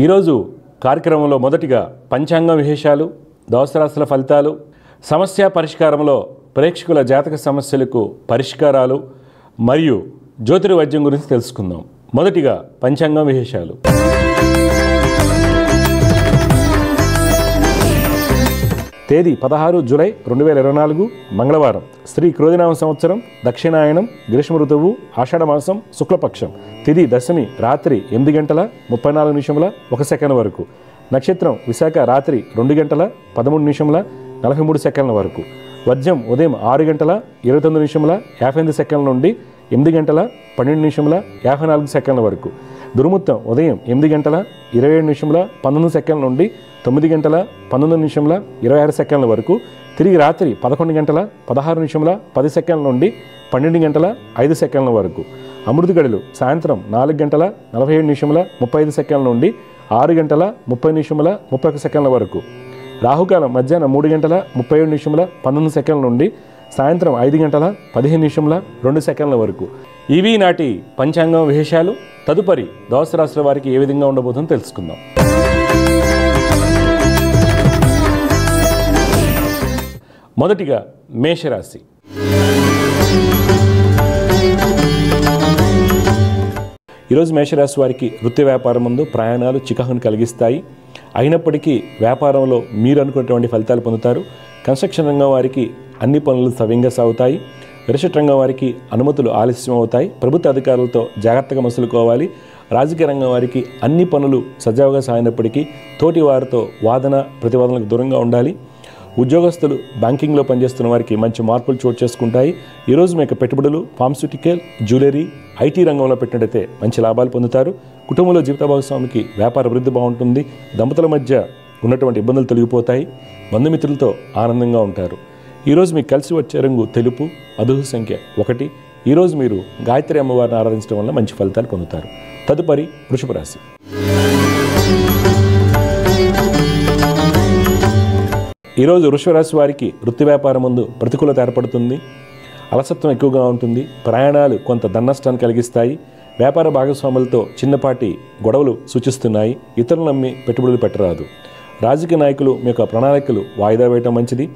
ఈరోజు కార్యక్రమంలో మొదటిగా పంచాంగం విశేషాలు, ద్వాదశ రాశుల ఫలితాలు, సమస్య పరిష్కారంలో ప్రేక్షకుల జాతక సమస్యలకు పరిష్కారాలు మరియు జ్యోతిర్వైద్యం గురించి తెలుసుకుందాం. మొదటిగా పంచాంగం విశేషాలు. తేదీ 16 జూలై 2024 మంగళవారం. శ్రీ క్రోధినామ సంవత్సరం, దక్షిణాయనం, గ్రీష్మ ఋతువు, ఆషాఢ మాసం, శుక్లపక్షం. తిథి దశమి రాత్రి 8:34 వరకు. నక్షత్రం విశాఖ రాత్రి 2:13:43 వరకు. వర్జ్యం ఉదయం 6:29:58 నుండి 8:12:54 వరకు. దుర్ముహూర్తం ఉదయం 8:27:19 నుండి 9:19:26 వరకు. తిరిగి రాత్రి 11:16:10 నుండి 12:05 వరకు. అమృత గడులు సాయంత్రం 4:47:35 నుండి 6:30:31 వరకు. రాహుకాలం మధ్యాహ్నం 3:37:19 నుండి సాయంత్రం 5:15:02 వరకు. ఇవి నాటి పంచాంగం విశేషాలు. తదుపరి ద్వాదశ రాశుల వారికి ఏ విధంగా ఉండబోతుందో తెలుసుకుందాం. మొదటిగా మేషరాశి. ఈరోజు మేషరాశి వారికి వృత్తి వ్యాపారం ముందు ప్రయాణాలు చికాకును కలిగిస్తాయి. అయినప్పటికీ వ్యాపారంలో మీరు అనుకున్నటువంటి ఫలితాలు పొందుతారు. కన్స్ట్రక్షన్ రంగం వారికి అన్ని పనులు సవ్యంగా సాగుతాయి. విరసట రంగం వారికి అనుమతులు ఆలస్యం అవుతాయి. ప్రభుత్వ అధికారులతో జాగ్రత్తగా మసులుకోవాలి. రాజకీయ రంగం వారికి అన్ని పనులు సజావుగా సాగినప్పటికీ తోటి వారితో వాదన ప్రతివాదనలకు దూరంగా ఉండాలి. ఉద్యోగస్తులు బ్యాంకింగ్లో పనిచేస్తున్న వారికి మంచి మార్పులు చోటు చేసుకుంటాయి. ఈరోజు మీకు పెట్టుబడులు ఫార్మస్యూటికల్, జ్యువెలరీ, ఐటీ రంగంలో పెట్టినట్టయితే మంచి లాభాలు పొందుతారు. కుటుంబంలో జీవిత భాగస్వామికి వ్యాపార అభివృద్ధి బాగుంటుంది. దంపతుల మధ్య ఉన్నటువంటి ఇబ్బందులు తొలగిపోతాయి. బంధుమిత్రులతో ఆనందంగా ఉంటారు. ఈరోజు మీకు కలిసి వచ్చే రంగు తెలుపు, అదృష్ట సంఖ్య 1. ఈరోజు మీరు గాయత్రి అమ్మవారిని ఆరాధించడం వల్ల మంచి ఫలితాలు పొందుతారు. తదుపరి వృషభ రాశి. ఈరోజు వృషభ రాశి వారికి వృత్తి వ్యాపారం ముందు ప్రతికూలత ఏర్పడుతుంది. అలసత్వం ఎక్కువగా ఉంటుంది. ప్రయాణాలు కొంత ధననష్టాన్ని కలిగిస్తాయి. వ్యాపార భాగస్వాములతో చిన్నపాటి గొడవలు సూచిస్తున్నాయి. ఇతరులు నమ్మి పెట్టుబడులు పెట్టరాదు. రాజకీయ నాయకులు మీ యొక్క ప్రణాళికలు వాయిదా వేయటం మంచిది.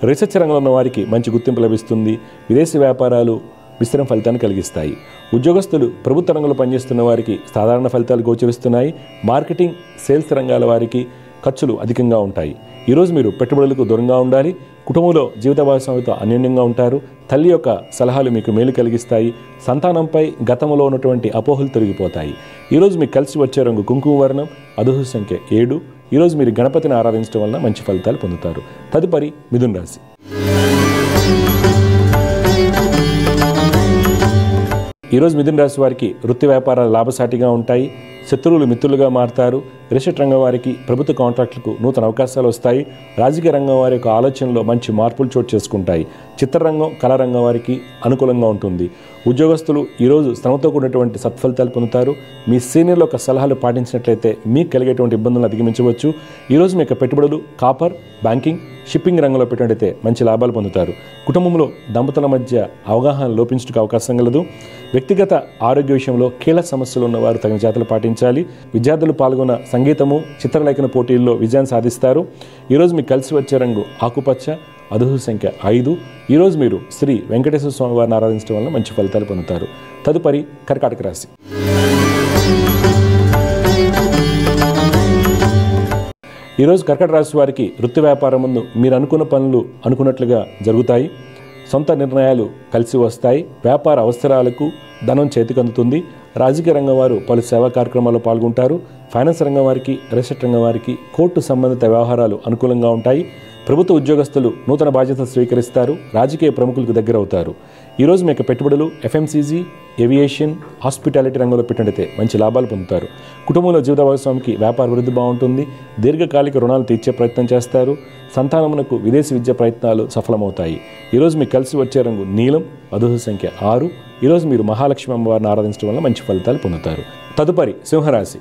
రీసెర్చ్ రంగంలో ఉన్న వారికి మంచి గుర్తింపు లభిస్తుంది. విదేశీ వ్యాపారాలు విస్తరణ ఫలితాన్ని కలిగిస్తాయి. ఉద్యోగస్తులు ప్రభుత్వ రంగంలో పనిచేస్తున్న వారికి సాధారణ ఫలితాలు గోచరిస్తున్నాయి. మార్కెటింగ్, సేల్స్ రంగాల వారికి ఖర్చులు అధికంగా ఉంటాయి. ఈరోజు మీరు పెట్టుబడులకు దూరంగా ఉండాలి. కుటుంబంలో జీవిత భాగస్వామితో అన్యోన్యంగా ఉంటారు. తల్లి యొక్క సలహాలు మీకు మేలు కలిగిస్తాయి. సంతానంపై గతంలో ఉన్నటువంటి అపోహలు తొలగిపోతాయి. ఈరోజు మీకు కలిసి వచ్చే రంగు కుంకుమ వర్ణం, అదృష్ట సంఖ్య 7. ఈరోజు మీరు గణపతిని ఆరాధించడం వల్ల మంచి ఫలితాలు పొందుతారు. తదుపరి మిథున రాశి. ఈరోజు మిథున రాశి వారికి వృత్తి వ్యాపారాలు లాభసాటిగా ఉంటాయి. శత్రువులు మిత్రులుగా మారుతారు. రిషట్ రంగం వారికి ప్రభుత్వ కాంట్రాక్టులకు నూతన అవకాశాలు వస్తాయి. రాజకీయ రంగం వారి యొక్క ఆలోచనలో మంచి మార్పులు చోటు చేసుకుంటాయి. చిత్రరంగం, కళారంగం వారికి అనుకూలంగా ఉంటుంది. ఉద్యోగస్తులు ఈరోజు శ్రమతో కూడినటువంటి సత్ఫలితాలు పొందుతారు. మీ సీనియర్ల యొక్క సలహాలు పాటించినట్లయితే మీకు కలిగేటువంటి ఇబ్బందులను అధిగమించవచ్చు. ఈరోజు మీ యొక్క పెట్టుబడులు కాపర్, బ్యాంకింగ్, షిప్పింగ్ రంగంలో పెట్టినట్టయితే మంచి లాభాలు పొందుతారు. కుటుంబంలో దంపతుల మధ్య అవగాహన లోపించడానికి అవకాశం కలదు. వ్యక్తిగత ఆరోగ్య విషయంలో కీలక సమస్యలు ఉన్నవారు తగిన జాగ్రత్తలు పాటించాలి. విద్యార్థులు పాల్గొన్న సంగీతము, చిత్రలేఖన పోటీల్లో విజయాన్ని సాధిస్తారు. ఈరోజు మీకు కలిసి వచ్చే రంగు ఆకుపచ్చ, అదృష్ట సంఖ్య 5. ఈరోజు మీరు శ్రీ వెంకటేశ్వర స్వామి వారిని ఆరాధించడం వల్ల మంచి ఫలితాలు పొందుతారు. తదుపరి కర్కాటక రాశి. ఈరోజు కర్కాటక రాశి వారికి వృత్తి వ్యాపారం ముందు మీరు అనుకున్న పనులు అనుకున్నట్లుగా జరుగుతాయి. సొంత నిర్ణయాలు కలిసి వస్తాయి. వ్యాపార అవసరాలకు ధనం చేతికి అందుతుంది. రాజకీయ రంగం వారు పలు సేవా కార్యక్రమాల్లో పాల్గొంటారు. ఫైనాన్స్ రంగం వారికి, రిసెట్ రంగం వారికి కోర్టు సంబంధిత వ్యవహారాలు అనుకూలంగా ఉంటాయి. ప్రభుత్వ ఉద్యోగస్తులు నూతన బాధ్యతలు స్వీకరిస్తారు. రాజకీయ ప్రముఖులకు దగ్గర అవుతారు. ఈరోజు మీకు పెట్టుబడులు ఎఫ్ఎంసీజీ, ఏవియేషన్, హాస్పిటాలిటీ రంగంలో పెట్టినట్టయితే మంచి లాభాలు పొందుతారు. కుటుంబంలో జీవిత భాగస్వామికి వ్యాపార అభివృద్ధి బాగుంటుంది. దీర్ఘకాలిక రుణాలు తీర్చే ప్రయత్నం చేస్తారు. సంతానమునకు విదేశీ విద్య ప్రయత్నాలు సఫలమవుతాయి. ఈరోజు మీకు కలిసి వచ్చే రంగు నీలం, అదృష్ట సంఖ్య 6. ఈరోజు మీరు మహాలక్ష్మి అమ్మవారిని ఆరాధించడం వల్ల మంచి ఫలితాలు పొందుతారు. తదుపరి సింహరాశి.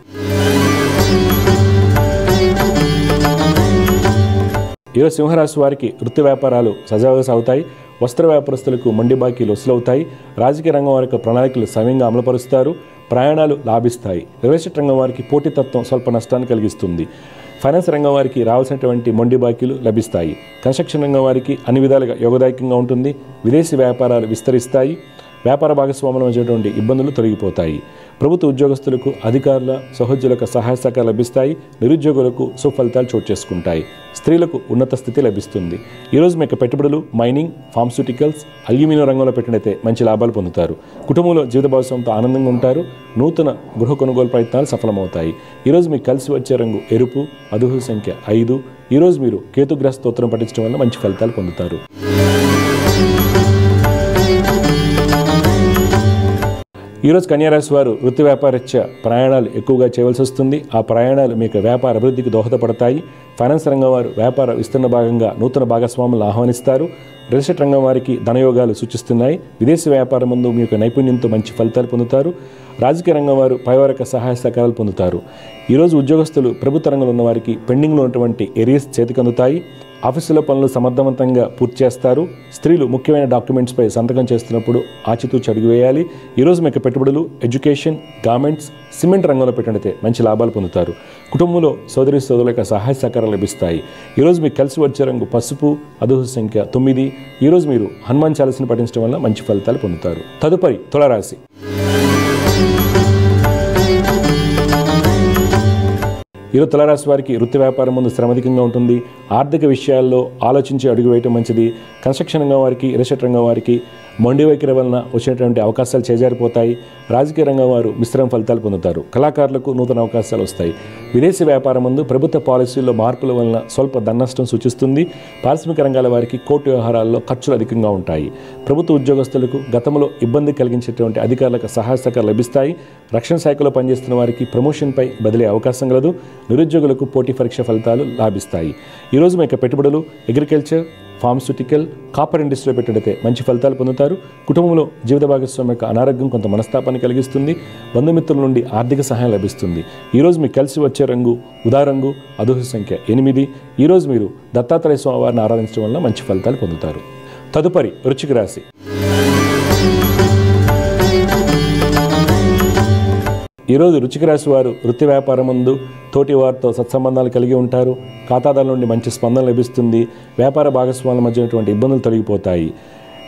ఈరోజు సింహరాశి వారికి వృత్తి వ్యాపారాలు సజావుగా సాగుతాయి. వస్త్ర వ్యాపారస్తులకు మొండి బాకీలు వసూలవుతాయి. రాజకీయ రంగం వారికి ప్రణాళికలు సమయంగా అమలుపరుస్తారు. ప్రయాణాలు లాభిస్తాయి. రియల్ ఎస్టేట్ రంగం వారికి పోటీతత్వం స్వల్ప నష్టాన్ని కలిగిస్తుంది. ఫైనాన్స్ రంగం వారికి రావాల్సినటువంటి మొండి బాకీలు లభిస్తాయి. కన్స్ట్రక్షన్ రంగం వారికి అన్ని విధాలుగా యోగదాయకంగా ఉంటుంది. విదేశీ వ్యాపారాలు విస్తరిస్తాయి. వ్యాపార భాగస్వాముల మధ్యటువంటి ఇబ్బందులు తొలగిపోతాయి. ప్రభుత్వ ఉద్యోగస్తులకు అధికారుల సహోద్యోగులకు సహాయ సహకారాలు లభిస్తాయి. నిరుద్యోగులకు సుఫలితాలు చోటు చేసుకుంటాయి. స్త్రీలకు ఉన్నత స్థితి లభిస్తుంది. ఈరోజు మీకు పెట్టుబడులు మైనింగ్, ఫార్మస్యూటికల్స్, అల్యూమినియం రంగంలో పెట్టినైతే మంచి లాభాలు పొందుతారు. కుటుంబంలో జీవిత భాగస్వామితో ఆనందంగా ఉంటారు. నూతన గృహ కొనుగోలు ప్రయత్నాలు సఫలమవుతాయి. ఈరోజు మీకు కలిసి వచ్చే రంగు ఎరుపు, అదృష్ట సంఖ్య 5. ఈరోజు మీరు కేతుగ్రహ స్తోత్రం పఠించడం వల్ల మంచి ఫలితాలు పొందుతారు. ఈరోజు కన్యారాశి వారు వృత్తి వ్యాపారరీత్యా ప్రయాణాలు ఎక్కువగా చేయవలసి వస్తుంది. ఆ ప్రయాణాలు మీకు వ్యాపార అభివృద్ధికి దోహదపడతాయి. ఫైనాన్స్ రంగం వారు వ్యాపార విస్తరణ భాగంగా నూతన భాగస్వాములను ఆహ్వానిస్తారు. రియల్ ఎస్టేట్ రంగం వారికి ధనయోగాలు సూచిస్తున్నాయి. విదేశీ వ్యాపారం ముందు మీ యొక్క నైపుణ్యంతో మంచి ఫలితాలు పొందుతారు. రాజకీయ రంగం వారు పైవారిక సహాయ సహకారాలు పొందుతారు. ఈరోజు ఉద్యోగస్తులు ప్రభుత్వ రంగంలో ఉన్న వారికి పెండింగ్లో ఉన్నటువంటి ఏరియాస్ చేతికి అందుతాయి. ఆఫీసులో పనులు సమర్థవంతంగా పూర్తి చేస్తారు. స్త్రీలు ముఖ్యమైన డాక్యుమెంట్స్పై సంతకం చేస్తున్నప్పుడు ఆచితూచి అడుగు వేయాలి. ఈరోజు మీకు పెట్టుబడులు ఎడ్యుకేషన్, గార్మెంట్స్, సిమెంట్ రంగంలో పెట్టినట్లయితే మంచి లాభాలు పొందుతారు. కుటుంబంలో సోదరి సోదరుల యొక్క సహాయ సహకారాలు లభిస్తాయి. ఈరోజు మీకు కలిసి వచ్చే రంగు పసుపు, అదృష్ట సంఖ్య 9. ఈరోజు మీరు హనుమాన్ చాలీసాను పఠించడం వల్ల మంచి ఫలితాలు పొందుతారు. తదుపరి తులారాశి. ఈరోజు తులారాశి వారికి వృత్తి వ్యాపారం ముందు శ్రమధికంగా ఉంటుంది. ఆర్థిక విషయాల్లో ఆలోచించి అడుగు వేయటం మంచిది. కన్స్ట్రక్షన్ రంగం వారికి, రియల్ ఎస్టేట్ రంగం వారికి మొండి వైఖరి వలన వచ్చినటువంటి అవకాశాలు చేజారిపోతాయి. రాజకీయ రంగం వారు మిశ్రమ ఫలితాలు పొందుతారు. కళాకారులకు నూతన అవకాశాలు వస్తాయి. విదేశీ వ్యాపారం ముందు ప్రభుత్వ పాలసీల్లో మార్పుల వలన స్వల్ప ధననష్టం సూచిస్తుంది. పారిశ్రామిక రంగాల వారికి కోర్టు వ్యవహారాల్లో ఖర్చులు అధికంగా ఉంటాయి. ప్రభుత్వ ఉద్యోగస్తులకు గతంలో ఇబ్బంది కలిగించేటువంటి అధికారులకు సహాయ సహకారాలు లభిస్తాయి. రక్షణ శాఖలో పనిచేస్తున్న వారికి ప్రమోషన్పై బదిలీ అవకాశం కలదు. నిరుద్యోగులకు పోటీ పరీక్ష ఫలితాలు లాభిస్తాయి. ఈరోజు మీ యొక్క పెట్టుబడులు అగ్రికల్చర్, ఫార్మస్యూటికల్, కాపర్ ఇండస్ట్రీలో పెట్టినట్లయితే మంచి ఫలితాలు పొందుతారు. కుటుంబంలో జీవిత భాగస్వామి యొక్క అనారోగ్యం కొంత మనస్తాపాన్ని కలిగిస్తుంది. బంధుమిత్రుల నుండి ఆర్థిక సహాయం లభిస్తుంది. ఈరోజు మీకు కలిసి వచ్చే రంగు ఉదా రంగు, అదృష్ట సంఖ్య 8. ఈరోజు మీరు దత్తాత్రేయ స్వామి వారిని ఆరాధించడం వల్ల మంచి ఫలితాలు పొందుతారు. తదుపరి వృశ్చిక రాశి. ఈరోజు వృశ్చిక రాశి వారు వృత్తి వ్యాపారం ముందు తోటి వారితో సత్సంబంధాలు కలిగి ఉంటారు. ఖాతాదారుల నుండి మంచి స్పందన లభిస్తుంది. వ్యాపార భాగస్వాముల మధ్య ఉన్నటువంటి ఇబ్బందులు తొలగిపోతాయి.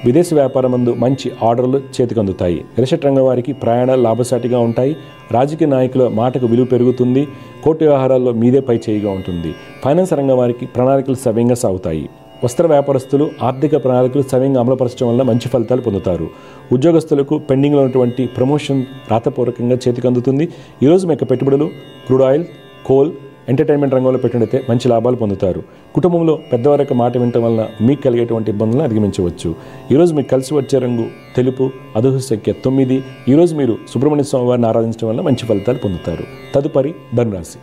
విదేశీ వ్యాపారం ముందు మంచి ఆర్డర్లు చేతికి అందుతాయి. రియల్ ఎస్టేట్ రంగం వారికి ప్రయాణాలు లాభసాటిగా ఉంటాయి. రాజకీయ నాయకుల మాటకు విలువ పెరుగుతుంది. కోర్టు వ్యవహారాల్లో మీదే పై చేయిగా ఉంటుంది. ఫైనాన్స్ రంగం వారికి ప్రణాళికలు సవ్యంగా సాగుతాయి. వస్త్ర వ్యాపారస్తులు ఆర్థిక ప్రణాళికలు సవ్యంగా అమలుపరచడం వల్ల మంచి ఫలితాలు పొందుతారు. ఉద్యోగస్తులకు పెండింగ్లో ఉన్నటువంటి ప్రమోషన్ రాతపూర్వకంగా చేతికి అందుతుంది. ఈరోజు మీ యొక్క పెట్టుబడులు క్రూడ్ ఆయిల్, కోల్, ఎంటర్టైన్మెంట్ రంగంలో పెట్టినట్లయితే మంచి లాభాలు పొందుతారు. కుటుంబంలో పెద్దవారి యొక్క మాట వినటం వల్ల మీకు కలిగేటువంటి ఇబ్బందులను అధిగమించవచ్చు. ఈరోజు మీకు కలిసి వచ్చే రంగు తెలుపు, అదృష్ట సంఖ్య 9. ఈరోజు మీరు సుబ్రహ్మణ్య స్వామి వారిని ఆరాధించడం వల్ల మంచి ఫలితాలు పొందుతారు. తదుపరి ధనురాశి.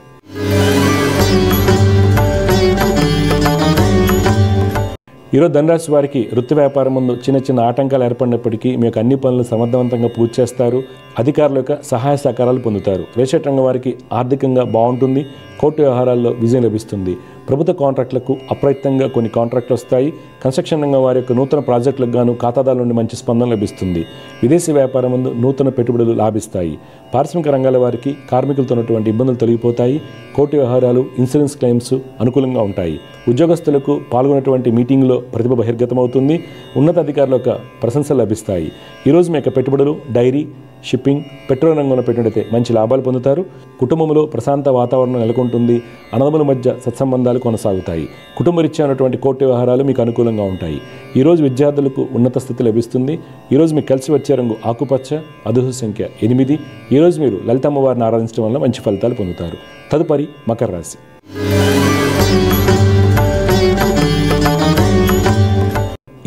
ఈరోజు ధనురాశి వారికి వృత్తి వ్యాపారం ముందు చిన్న చిన్న ఆటంకాలు ఏర్పడినప్పటికీ మీ యొక్క అన్ని పనులు సమర్థవంతంగా పూర్తి చేస్తారు. అధికారుల యొక్క సహాయ సహకారాలు పొందుతారు. రియల్ ఎస్టేట్ రంగం వారికి ఆర్థికంగా బాగుంటుంది. కోర్టు వ్యవహారాల్లో విజయం లభిస్తుంది. ప్రభుత్వ కాంట్రాక్టులకు అప్రయత్నంగా కొన్ని కాంట్రాక్టులు వస్తాయి. కన్స్ట్రక్షన్ రంగం వారి యొక్క నూతన ప్రాజెక్టులకు గాను ఖాతాదారుల నుండి మంచి స్పందన లభిస్తుంది. విదేశీ వ్యాపారం ముందు నూతన పెట్టుబడులు లాభిస్తాయి. పారిశ్రామిక రంగాల వారికి కార్మికులతో ఉన్నటువంటి ఇబ్బందులు తొలగిపోతాయి. కోర్టు వ్యవహారాలు, ఇన్సూరెన్స్ క్లెయిమ్స్ అనుకూలంగా ఉంటాయి. ఉద్యోగస్తులకు పాల్గొన్నటువంటి మీటింగ్లో ప్రతిభ బహిర్గతమవుతుంది. ఉన్నతాధికారుల యొక్క ప్రశంసలు లభిస్తాయి. ఈరోజు మీ యొక్క పెట్టుబడులు డైరీ, షిప్పింగ్, పెట్రోల్ రంగంలో పెట్టినట్లయితే మంచి లాభాలు పొందుతారు. కుటుంబంలో ప్రశాంత వాతావరణం నెలకొంటుంది. అన్నదమ్ముల మధ్య సత్సంబంధాలు కొనసాగుతాయి. కుటుంబరీత్యా ఉన్నటువంటి కోర్టు వ్యవహారాలు మీకు అనుకూలంగా ఉంటాయి. ఈరోజు విద్యార్థులకు ఉన్నత స్థితి లభిస్తుంది. ఈరోజు మీకు కలిసి వచ్చే రంగు ఆకుపచ్చ, అదృష్ట సంఖ్య 8. ఈరోజు మీరు లలితమ్మ వారిని ఆరాధించడం వల్ల మంచి ఫలితాలు పొందుతారు. తదుపరి మకర రాశి.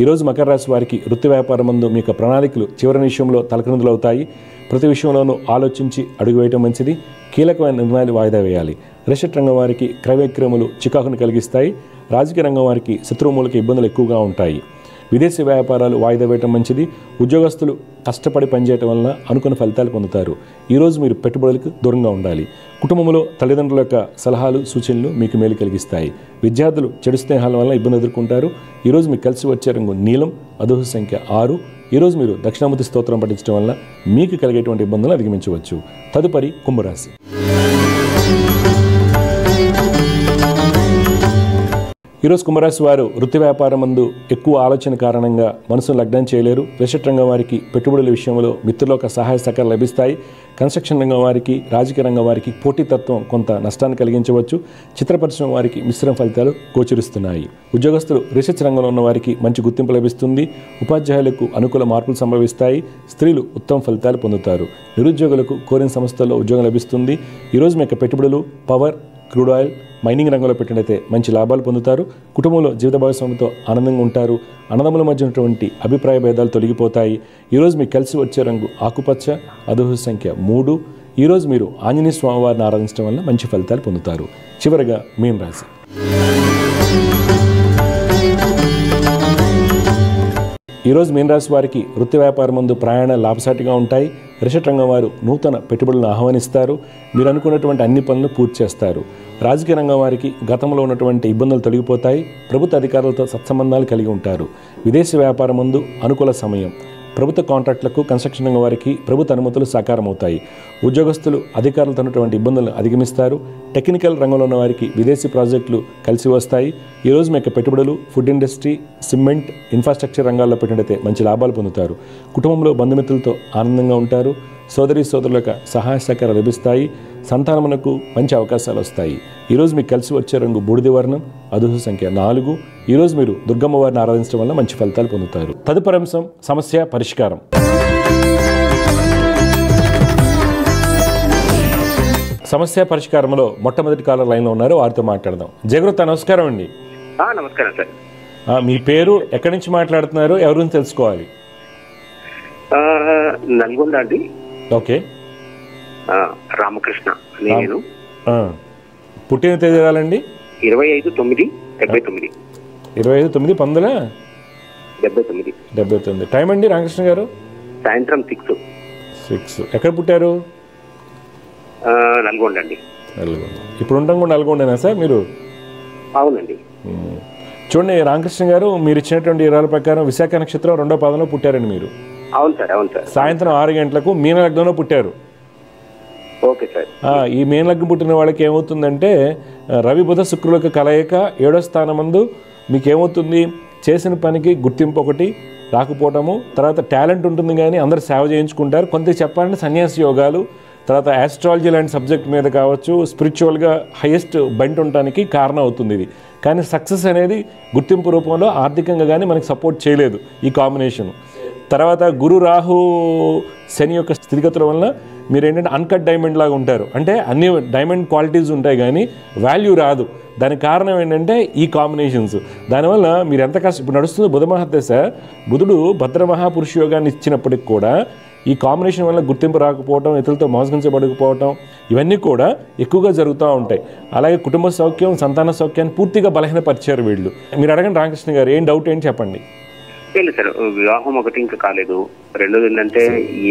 ఈరోజు మకర రాశి వారికి వృత్తి వ్యాపారం ముందు మీ యొక్క ప్రణాళికలు చివరి విషయంలో తలకిందులవుతాయి. ప్రతి విషయంలోనూ ఆలోచించి అడుగు వేయటం మంచిది. కీలకమైన నిర్ణయాలు వాయిదా వేయాలి. రియల్ ఎస్టేట్ రంగం వారికి క్రయ విక్రయములు చికాకును కలిగిస్తాయి. రాజకీయ రంగం వారికి శత్రువుమూలక ఇబ్బందులు ఎక్కువగా ఉంటాయి. విదేశీ వ్యాపారాలు వాయిదా వేయటం మంచిది. ఉద్యోగస్తులు కష్టపడి పనిచేయటం వలన అనుకున్న ఫలితాలు పొందుతారు. ఈరోజు మీరు పెట్టుబడులకు దూరంగా ఉండాలి. కుటుంబంలో తల్లిదండ్రుల యొక్క సలహాలు సూచనలు మీకు మేలు కలిగిస్తాయి. విద్యార్థులు చెడు స్నేహాల వల్ల ఇబ్బంది ఎదుర్కొంటారు. ఈరోజు మీకు కలిసి వచ్చే రంగు నీలం, అదృష్ట సంఖ్య 6. ఈరోజు మీరు దక్షిణామూర్తి స్తోత్రం పఠించడం వల్ల మీకు కలిగేటువంటి ఇబ్బందులను అధిగమించవచ్చు. తదుపరి కుంభరాశి. ఈరోజు కుంభరాశి వారు వృత్తి వ్యాపారం మందు ఎక్కువ ఆలోచన కారణంగా మనసును లగ్నం చేయలేరు. రిషట్ రంగం వారికి పెట్టుబడుల విషయంలో మిత్రుల యొక్క సహాయ సహకారాలు లభిస్తాయి. కన్స్ట్రక్షన్ రంగం వారికి, రాజకీయ రంగం వారికి పోటీతత్వం కొంత నష్టాన్ని కలిగించవచ్చు. చిత్ర పరిశ్రమ వారికి మిశ్రమ ఫలితాలు గోచరిస్తున్నాయి. ఉద్యోగస్తులు రీసెర్చ్ రంగంలో ఉన్న వారికి మంచి గుర్తింపు లభిస్తుంది. ఉపాధ్యాయులకు అనుకూల మార్పులు సంభవిస్తాయి. స్త్రీలు ఉత్తమ ఫలితాలు పొందుతారు. నిరుద్యోగులకు కోరిన సంస్థల్లో ఉద్యోగం లభిస్తుంది. ఈరోజు మీ యొక్క పెట్టుబడులు పవర్, క్రూడ్ ఆయిల్, మైనింగ్ రంగంలో పెట్టినట్లయితే మంచి లాభాలు పొందుతారు. కుటుంబంలో జీవిత భాగస్వామితో ఆనందంగా ఉంటారు. అన్నదమ్ముల మధ్య ఉన్నటువంటి అభిప్రాయ భేదాలు తొలగిపోతాయి. ఈరోజు మీకు కలిసి వచ్చే రంగు ఆకుపచ్చ, అదృష్ట సంఖ్య 3. ఈరోజు మీరు ఆంజనేయ స్వామివారిని ఆరాధించడం వల్ల మంచి ఫలితాలు పొందుతారు. చివరగా మీన రాశి. ఈరోజు మీన రాశి వారికి వృత్తి వ్యాపారం ముందు ప్రయాణాలు లాభసాటిగా ఉంటాయి. రిషట్ రంగం వారు నూతన పెట్టుబడులను ఆహ్వానిస్తారు. మీరు అనుకున్నటువంటి అన్ని పనులు పూర్తి చేస్తారు. రాజకీయ రంగం వారికి గతంలో ఉన్నటువంటి ఇబ్బందులు తొలగిపోతాయి. ప్రభుత్వ అధికారులతో సత్సంబంధాలు కలిగి ఉంటారు. విదేశీ వ్యాపారం ముందు అనుకూల సమయం. ప్రభుత్వ కాంట్రాక్టులకు, కన్స్ట్రక్షన్ రంగం వారికి ప్రభుత్వ అనుమతులు సాకారమవుతాయి. ఉద్యోగస్తులు అధికారులతో ఉన్నటువంటి ఇబ్బందులను అధిగమిస్తారు. టెక్నికల్ రంగంలో ఉన్న వారికి విదేశీ ప్రాజెక్టులు కలిసి వస్తాయి. ఈరోజు మీ యొక్క పెట్టుబడులు ఫుడ్ ఇండస్ట్రీ, సిమెంట్, ఇన్ఫ్రాస్ట్రక్చర్ రంగాల్లో పెట్టినట్లయితే మంచి లాభాలు పొందుతారు. కుటుంబంలో బంధుమిత్రులతో ఆనందంగా ఉంటారు. సోదరి సోదరుల యొక్క సహాయ సహకారాలు లభిస్తాయి. సంతానమునకు మంచి అవకాశాలు వస్తాయి. ఈరోజు మీకు కలిసి వచ్చే రంగు బూడిద వర్ణం, అదృష్ట సంఖ్య 4. ఈరోజు మీరు దుర్గమ్మ వారిని ఆరాధించడం వల్ల మంచి ఫలితాలు పొందుతారు. తదుపరి అంశం సమస్య పరిష్కారం. సమస్య పరిష్కారంలో మొట్టమొదటి కాలర్ లైన్లో ఉన్నారు, వారితో మాట్లాడదాం. జయగురుత నమస్కారం అండి. నమస్కారం సార్. మీ పేరు, ఎక్కడి నుంచి మాట్లాడుతున్నారు, ఎవరు తెలుసుకోవాలి? నల్గొండ అండి. ఓకే. రామకృష్ణ నేను. పుట్టిన తేదీలండి? 25/9/79. 25/9/1979. టైం అండి రామకృష్ణ గారు? సాయంత్రం 6. ఎక్కడ పుట్టారు? నల్గొండ అండి. నల్గొండ. ఇప్పుడు ఉండడం కూడా నల్గొండేనా సార్ మీరు? అవునండి. చూడండి రామకృష్ణ గారు, మీరు ఇచ్చినటువంటి వివరాల ప్రకారం విశాఖ నక్షత్రం 2వ పాదంలో పుట్టారండి మీరు. అవును సార్. అవును సార్. సాయంత్రం 6 గంటలకు మీన లగ్నంలో పుట్టారు. Okay sir. ఈ మీన లగ్నం పుట్టిన వాళ్ళకి ఏమవుతుందంటే రవి బుధ శుక్రులకు కలయిక 7వ స్థానమందు మీకు ఏమవుతుంది, చేసిన పనికి గుర్తింపు ఒకటి రాకపోవటము, తర్వాత టాలెంట్ ఉంటుంది కానీ అందరు సేవ చేయించుకుంటారు. కొంత చెప్పాలంటే సన్యాసి యోగాలు, తర్వాత ఆస్ట్రాలజీ లాంటి సబ్జెక్ట్ మీద కావచ్చు, స్పిరిచువల్గా హైయెస్ట్ బంట్ ఉండటానికి కారణం అవుతుంది ఇది. కానీ సక్సెస్ అనేది గుర్తింపు రూపంలో ఆర్థికంగా కానీ మనకి సపోర్ట్ చేయలేదు ఈ కాంబినేషన్. తర్వాత గురు రాహు శని యొక్క స్థితిగతుల వలన మీరు ఏంటంటే అన్కట్ డైమండ్ లాగా ఉంటారు. అంటే అన్ని డైమండ్ క్వాలిటీస్ ఉంటాయి కానీ వాల్యూ రాదు. దానికి కారణం ఏంటంటే ఈ కాంబినేషన్స్. దానివల్ల మీరు ఎంత కష్టం. ఇప్పుడు నడుస్తుంది బుధ మహాదశ. బుధుడు భద్ర మహాపురుష యోగాన్ని ఇచ్చినప్పటికి కూడా ఈ కాంబినేషన్ వల్ల గుర్తింపు రాకపోవటం, ఇతరులతో మోసగించబడకపోవటం, ఇవన్నీ కూడా ఎక్కువగా జరుగుతూ ఉంటాయి. అలాగే కుటుంబ సౌఖ్యం, సంతాన సౌఖ్యాన్ని పూర్తిగా బలహీనపరిచారు వీళ్ళు. మీరు అడగండి రామకృష్ణ గారు, ఏం డౌట్ ఏంటి చెప్పండి. లేదు సార్, వివాహం ఒకటి ఇంకా కాలేదు. రెండోది ఏంటంటే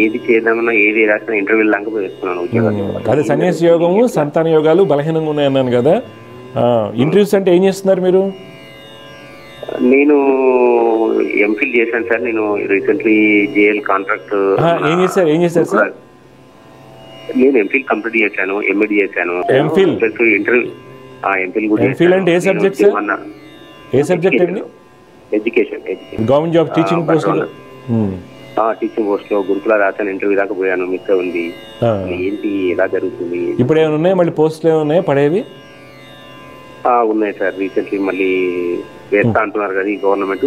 ఏది చేద్దామన్నా, ఏది రాసినా ఇంటర్వ్యూ లాగా వేస్తున్నాను ఉద్యోగాలు. అదే సన్యాసి యోగము, సంతాన యోగాలు బలహీనంగా ఉన్నాయన్నాను కదా. ఇంటర్వ్యూస్ అంటే ఏం చేస్తున్నారు మీరు? నేను ఎంఫిల్ చేశాను సార్. నేను రీసెంట్లీ జేఎల్ కాంట్రాక్ట్. ఏం చేశారు సార్? నేను ఎంఫిల్ కంప్లీట్ చేశాను, ఎంఎడ్ చేశాను. ఎంఫిల్ ఇంటర్వ్యూ ఎంఫిల్ కూడా. ఎంఫిల్ అంటే ఏ సబ్జెక్ట్ సార్? ఏ సబ్జెక్ట్ అండి? Education. Government job teaching post. Teaching post లో గురుకుల రాశాను. ఇంటర్వ్యూ దాకా పోయాను, మిస్ ఉంది. ఏంటి ఎలా జరుగుతుంది? ఇప్పుడు ఏమైనా ఉన్నాయి మళ్ళీ పోస్టులు ఏమైనా పడేవి? ఉన్నాయి సార్. రీసెంట్లీ మళ్ళీ వేస్తా అంటున్నారు కదా ఈ గవర్నమెంట్.